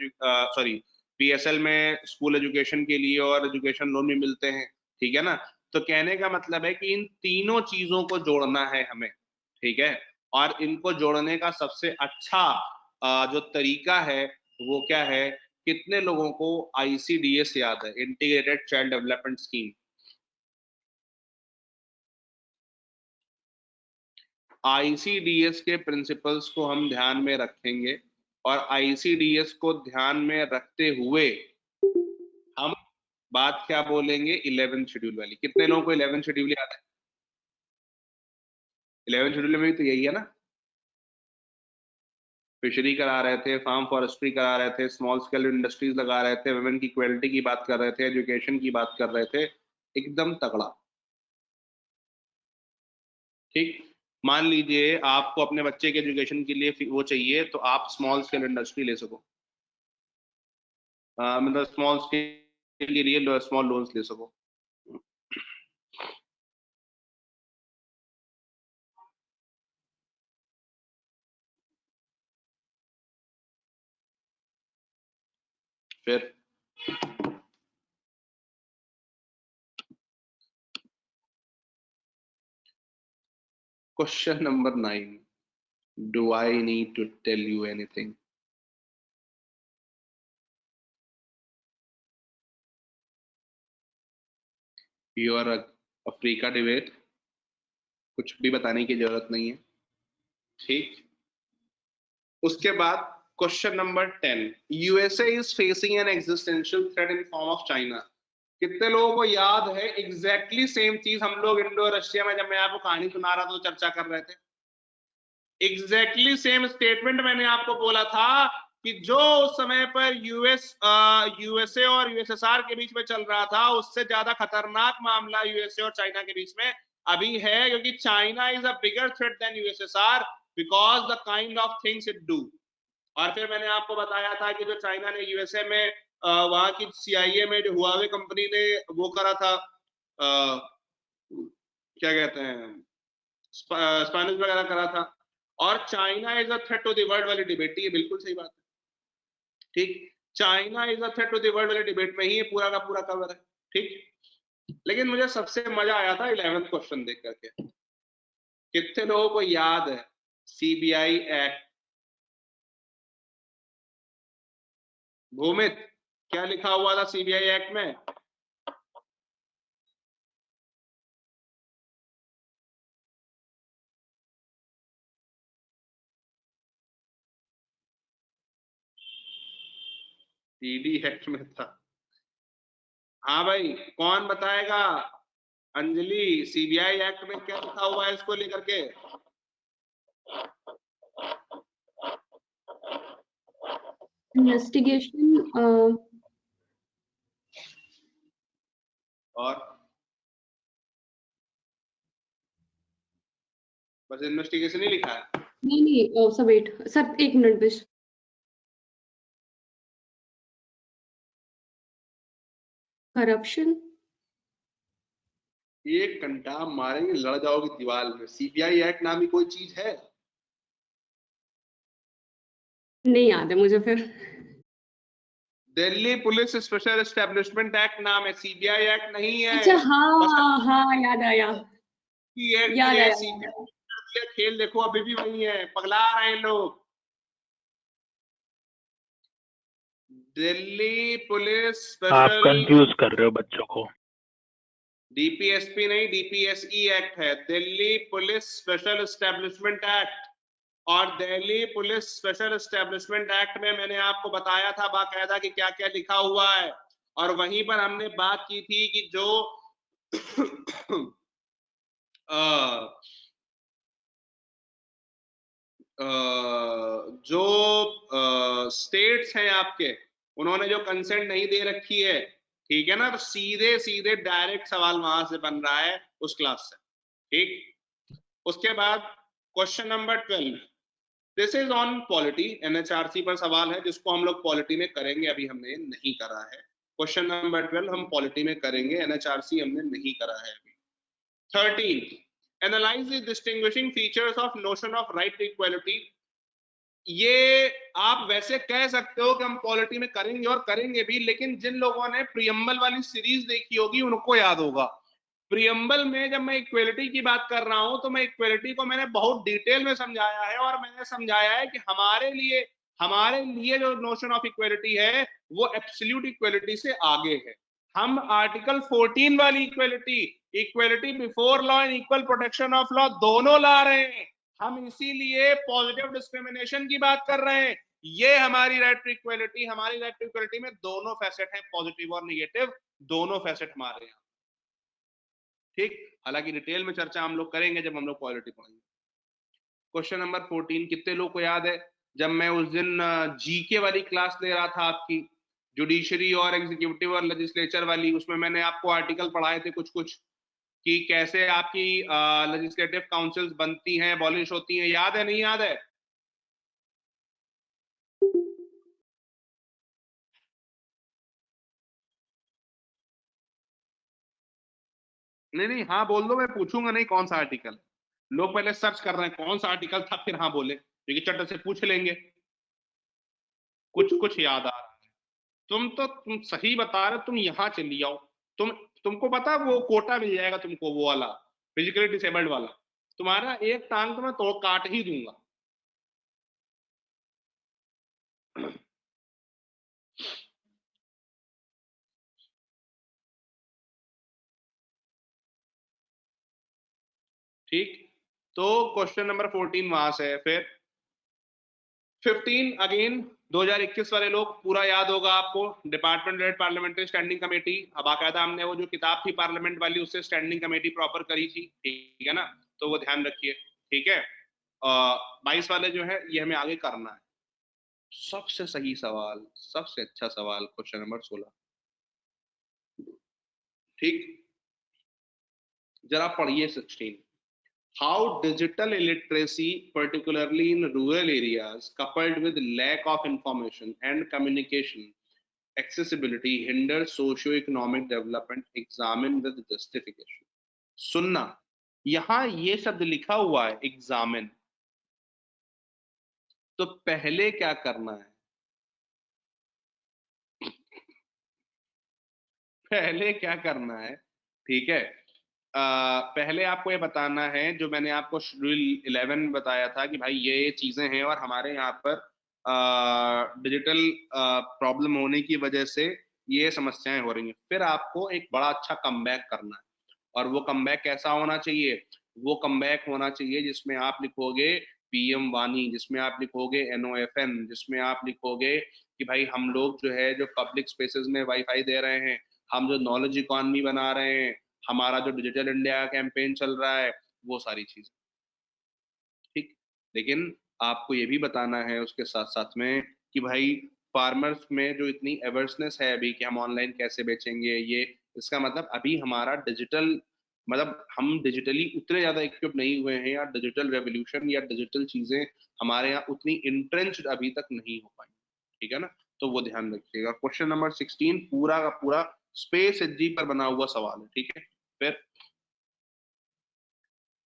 सॉरी पीएसएल में स्कूल एजुकेशन के लिए और एजुकेशन लोन भी मिलते हैं, ठीक है ना। तो कहने का मतलब है कि इन तीनों चीजों को जोड़ना है हमें, ठीक है। और इनको जोड़ने का सबसे अच्छा जो तरीका है वो क्या है? कितने लोगों को आईसीडीएस याद है, integrated child development scheme? ICDS के प्रिंसिपल्स को हम ध्यान में रखेंगे और आईसीडीएस को ध्यान में रखते हुए हम बात क्या बोलेंगे, 11th शेड्यूल वाली। कितने लोगों को 11th शेड्यूल याद है? 11th शेड्यूल में भी तो यही है ना, फिशरी करा रहे थे, फार्म फॉरेस्ट्री करा रहे थे, स्मॉल स्केल इंडस्ट्रीज लगा रहे थे, वुमेन की इक्वलिटी की बात कर रहे थे, एजुकेशन की बात कर रहे थे, एकदम तगड़ा, ठीक। मान लीजिए आपको अपने बच्चे के एजुकेशन के लिए वो चाहिए तो आप स्मॉल स्केल इंडस्ट्री ले सको, मतलब स्मॉल स्केल के लिए स्मॉल लोन्स ले सको। फिर question number 9, do I need to tell you anything? Your Africa debate, कुछ भी बताने की जरूरत नहीं है, ठीक। उसके बाद question number 10, USA is facing an existential threat in form of China. कितने लोगों को याद है एग्जैक्टली सेम चीज हम लोग इंडो रशिया में, जब मैं आपको कहानी सुना रहा था तो चर्चा कर रहे थे। एग्जैक्टली सेम स्टेटमेंट मैंने आपको बोला था कि जो उस समय पर यूएसए और यूएसएसआर के बीच में चल रहा था, उससे ज्यादा खतरनाक मामला यूएसए और चाइना के बीच में अभी है, क्योंकि China is a bigger threat than USSR because the kind of things it do. और फिर मैंने आपको बताया था कि जो चाइना ने यूएसए में वहां की सीआईए में जो हुआवे कंपनी ने वो करा था, क्या कहते हैं, स्पाइनस वगैरह करा था, और China is a threat to the world वाली डिबेट, ये बिल्कुल सही बात है, ठीक। China is a threat to the world वाली डिबेट में ही ये पूरा का पूरा कवर है, ठीक। लेकिन मुझे सबसे मजा आया था 11th क्वेश्चन देख करके। कितने लोगों को याद है सीबीआई एक्ट? भूमित, क्या लिखा हुआ था सीबीआई एक्ट में? ईडी एक्ट में था। हाँ भाई, कौन बताएगा? अंजलि, सीबीआई एक्ट में क्या लिखा हुआ है इसको लेकर के? इन्वेस्टिगेशन और बस इन्वेस्टिगेशन ही लिखा है? नहीं नहीं सर वेट सर, एक मिनट बस। करप्शन। एक घंटा मारेंगे, लड़ जाओगे दीवार में। सीबीआई एक्ट नाम की कोई चीज है? नहीं याद है मुझे फिर। Delhi police special establishment act नाम है, सीबीआई एक्ट नहीं है। अच्छा बस हाँ हाँ, याद आया। एक्ट याद है, आया। सीबीआई खेल देखो अभी भी वही है, पगला रहे हैं लोग। दिल्ली पुलिस आप स्पेशल, कंफ्यूज कर रहे हो बच्चों को। डीपीएसपी नहीं, डीपीएसई एक्ट है, Delhi police special establishment act. और Delhi police special establishment act में मैंने आपको बताया था बाकायदा कि क्या क्या लिखा हुआ है, और वहीं पर हमने बात की थी कि जो जो स्टेट्स हैं आपके, उन्होंने जो कंसेंट नहीं दे रखी है, ठीक है ना, तो सीधे सीधे डायरेक्ट सवाल वहां से बन रहा है उस क्लास से, ठीक। उसके बाद question number 12, this is on polity, NHRC पर सवाल है जिसको हम लोग पॉलिटी में करेंगे, अभी हमने नहीं करा है। क्वेश्चन नंबर 12 हम पॉलिटी में करेंगे, एनएचआरसी हमने नहीं करा है अभी। 13, analyse the distinguishing features of notion of right to equality. ये आप वैसे कह सकते हो कि हम पॉलिटी में करेंगे और करेंगे भी, लेकिन जिन लोगों ने प्रियम्बल वाली सीरीज देखी होगी उनको याद होगा। प्रियम्बल में जब मैं इक्वलिटी की बात कर रहा हूं तो मैं इक्वलिटी को मैंने बहुत डिटेल में समझाया है, और मैंने समझाया है कि हमारे लिए जो नोशन ऑफ इक्वलिटी है वो एब्सोल्यूट इक्वलिटी से आगे है। हम आर्टिकल 14 वाली equality, equality before law and equal protection of law दोनों ला रहे हैं। हम इसीलिए पॉजिटिव डिस्क्रिमिनेशन की बात कर रहे हैं। ये हमारी राइट टू इक्वलिटी, हमारी राइट टू इक्वलिटी में दोनों फैसेट हैं, पॉजिटिव और निगेटिव, दोनों फैसेट हमारे हैं, ठीक। हालांकि डिटेल में चर्चा हम लोग करेंगे जब हम लोग पॉलिटी पढ़ेंगे। क्वेश्चन नंबर 14 कितने लोग को याद है? जब मैं उस दिन जीके वाली क्लास ले रहा था आपकी, जुडिशरी और एग्जीक्यूटिव और लेजिस्लेचर वाली, उसमें मैंने आपको आर्टिकल पढ़ाए थे कुछ कुछ, कि कैसे आपकी लेजिस्लेटिव काउंसिल्स बनती हैं, अबॉलिश होती हैं, याद है नहीं याद है? नहीं नहीं, हाँ बोल दो, मैं पूछूंगा नहीं कौन सा आर्टिकल। लोग पहले सर्च कर रहे हैं कौन सा आर्टिकल था, फिर हाँ बोले, क्योंकि चट से पूछ लेंगे। कुछ कुछ याद आ रहा है। तुम सही बता रहे, तुम यहाँ चली आओ। तुमको पता वो कोटा मिल जाएगा तुमको, वो वाला फिजिकली डिसेबल्ड वाला। तुम्हारा एक टांग तो मैं तोड़ काट ही दूंगा। ठीक, तो क्वेश्चन नंबर 14 वहां से है। फिर 15 अगेन 2021 वाले लोग पूरा याद होगा आपको, department led parliamentary standing committee. अब बाकायदा हमने वो जो किताब थी पार्लियामेंट वाली उससे स्टैंडिंग कमेटी प्रॉपर करी थी, ठीक है ना, तो वो ध्यान रखिए, ठीक है। 22 वाले जो है ये हमें आगे करना है। सबसे सही सवाल, सबसे अच्छा सवाल क्वेश्चन नंबर 16, ठीक, जरा पढ़िए 16। How digital illiteracy, particularly in rural areas, coupled with lack of information and communication accessibility, hinders socio-economic development, examine with justification. सुनना, यहां ये शब्द लिखा हुआ है एग्जामिन, तो पहले क्या करना है? पहले क्या करना है, ठीक है। पहले आपको ये बताना है जो मैंने आपको शेड्यूल 11 बताया था कि भाई ये चीजें हैं और हमारे यहाँ पर डिजिटल प्रॉब्लम होने की वजह से ये समस्याएं हो रही हैं। फिर आपको एक बड़ा अच्छा कमबैक करना है, और वो कमबैक कैसा होना चाहिए? वो कमबैक होना चाहिए जिसमें आप लिखोगे पीएम वाणी, जिसमें आप लिखोगे NOFN, जिसमें आप लिखोगे कि भाई हम लोग जो है जो पब्लिक स्पेसेस में वाईफाई दे रहे हैं, हम जो नॉलेज इकॉनमी बना रहे हैं, हमारा जो डिजिटल इंडिया कैंपेन चल रहा है, वो सारी चीजें, ठीक। लेकिन आपको ये भी बताना है उसके साथ साथ में कि भाई फार्मर्स में जो इतनी अवेयरनेस है अभी कि हम ऑनलाइन कैसे बेचेंगे, ये इसका मतलब अभी हमारा डिजिटल, मतलब हम डिजिटली उतने ज्यादा इक्विप नहीं हुए हैं, या डिजिटल रेवोल्यूशन या डिजिटल चीजें हमारे यहाँ उतनी इंट्रेंच्ड अभी तक नहीं हो पाई, ठीक है ना, तो वो ध्यान रखिएगा। क्वेश्चन नंबर 16 पूरा का पूरा स्पेस एचजी पर बना हुआ सवाल है, ठीक है। फिर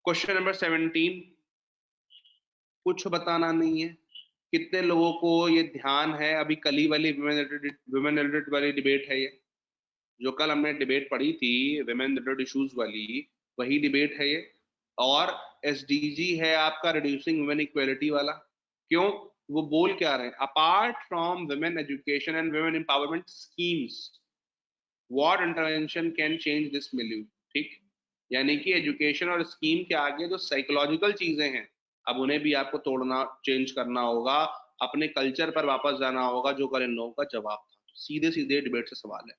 क्वेश्चन नंबर 17, कुछ बताना नहीं है। कितने लोगों को ये ध्यान है, अभी कल ही वाली विमेन रिलेटेड वाली डिबेट है ये, जो कल हमने डिबेट पढ़ी थी विमेन रिलेटेड इश्यूज वाली, वही डिबेट है ये। और SDG है आपका रिड्यूसिंग वुमेन इक्वेलिटी वाला। क्यों? वो बोल क्या रहे हैं? Apart from women education and women empowerment schemes, what intervention can change this milieu, ठीक। यानी कि एजुकेशन और स्कीम के आगे जो साइकोलॉजिकल चीजें हैं, अब उन्हें भी आपको तोड़ना, चेंज करना होगा, अपने कल्चर पर वापस जाना होगा, जो कल इन लोगों का जवाब था। सीधे सीधे डिबेट से सवाल है।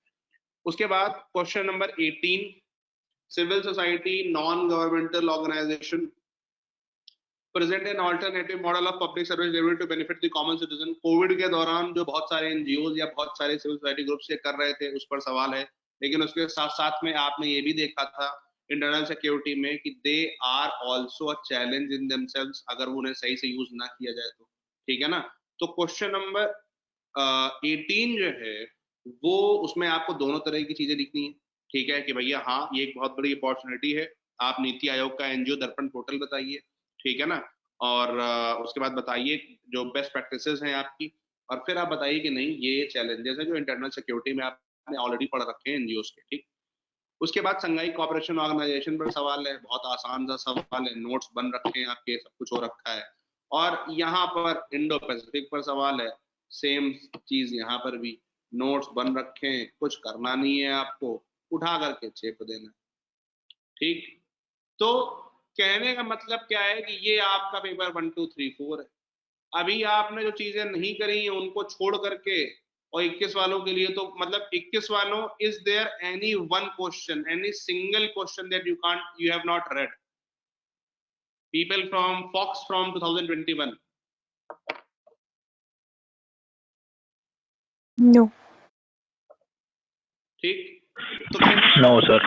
उसके बाद question number 18, civil society non governmental organisation present an alternative model of public service delivery to benefit the common citizen. Covid के दौरान जो बहुत सारे NGOs या बहुत सारे सिविल सोसाइटी ग्रुप्स ये कर रहे थे, उस पर सवाल है। लेकिन उसके साथ साथ में आपने ये भी देखा था इंटरनल सिक्योरिटी में कि they are also a challenge in themselves, अगर उन्हें सही से यूज ना किया जाए तो, ठीक है ना। तो क्वेश्चन नंबर 18 जो है वो, उसमें आपको दोनों तरह की चीजें लिखनी है, ठीक है, कि भैया हाँ ये एक बहुत बड़ी अपॉर्चुनिटी है, आप नीति आयोग का NGO दर्पण पोर्टल बताइए, ठीक है ना, और उसके बाद बताइए जो बेस्ट प्रैक्टिसेस हैं आपकी, और फिर आप बताइए कि नहीं ये चैलेंजेस हैं जो इंटरनल सिक्योरिटी में आपने ऑलरेडी पढ़ रखे हैं NGOs के, ठीक। उसके बाद संघाई कोऑपरेशन ऑर्गेनाइजेशन पर सवाल है, बहुत आसान सा सवाल है, नोट्स बन रखे हैं आपके, सब कुछ हो रखा है। और यहाँ पर इंडो पैसिफिक पर सवाल है, सेम चीज यहाँ पर भी, नोट्स बन रखे हैं, कुछ करना नहीं है आपको, उठा करके चेप देना, ठीक। तो कहने का मतलब क्या है कि ये आपका पेपर 1 2 3 4 है। अभी आपने जो चीजें नहीं करी हैं उनको छोड़ करके, और 21 वालों के लिए तो मतलब 21 वालों, is there any one question, any single question that you have not read? People from folks from 2021? No. ठीक, तो नो सर।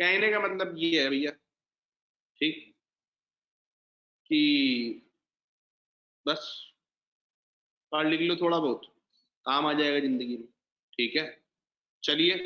कहने का मतलब ये है भैया, ठीक, कि बस पढ़ लिख लो थोड़ा बहुत, काम आ जाएगा जिंदगी में, ठीक है। चलिए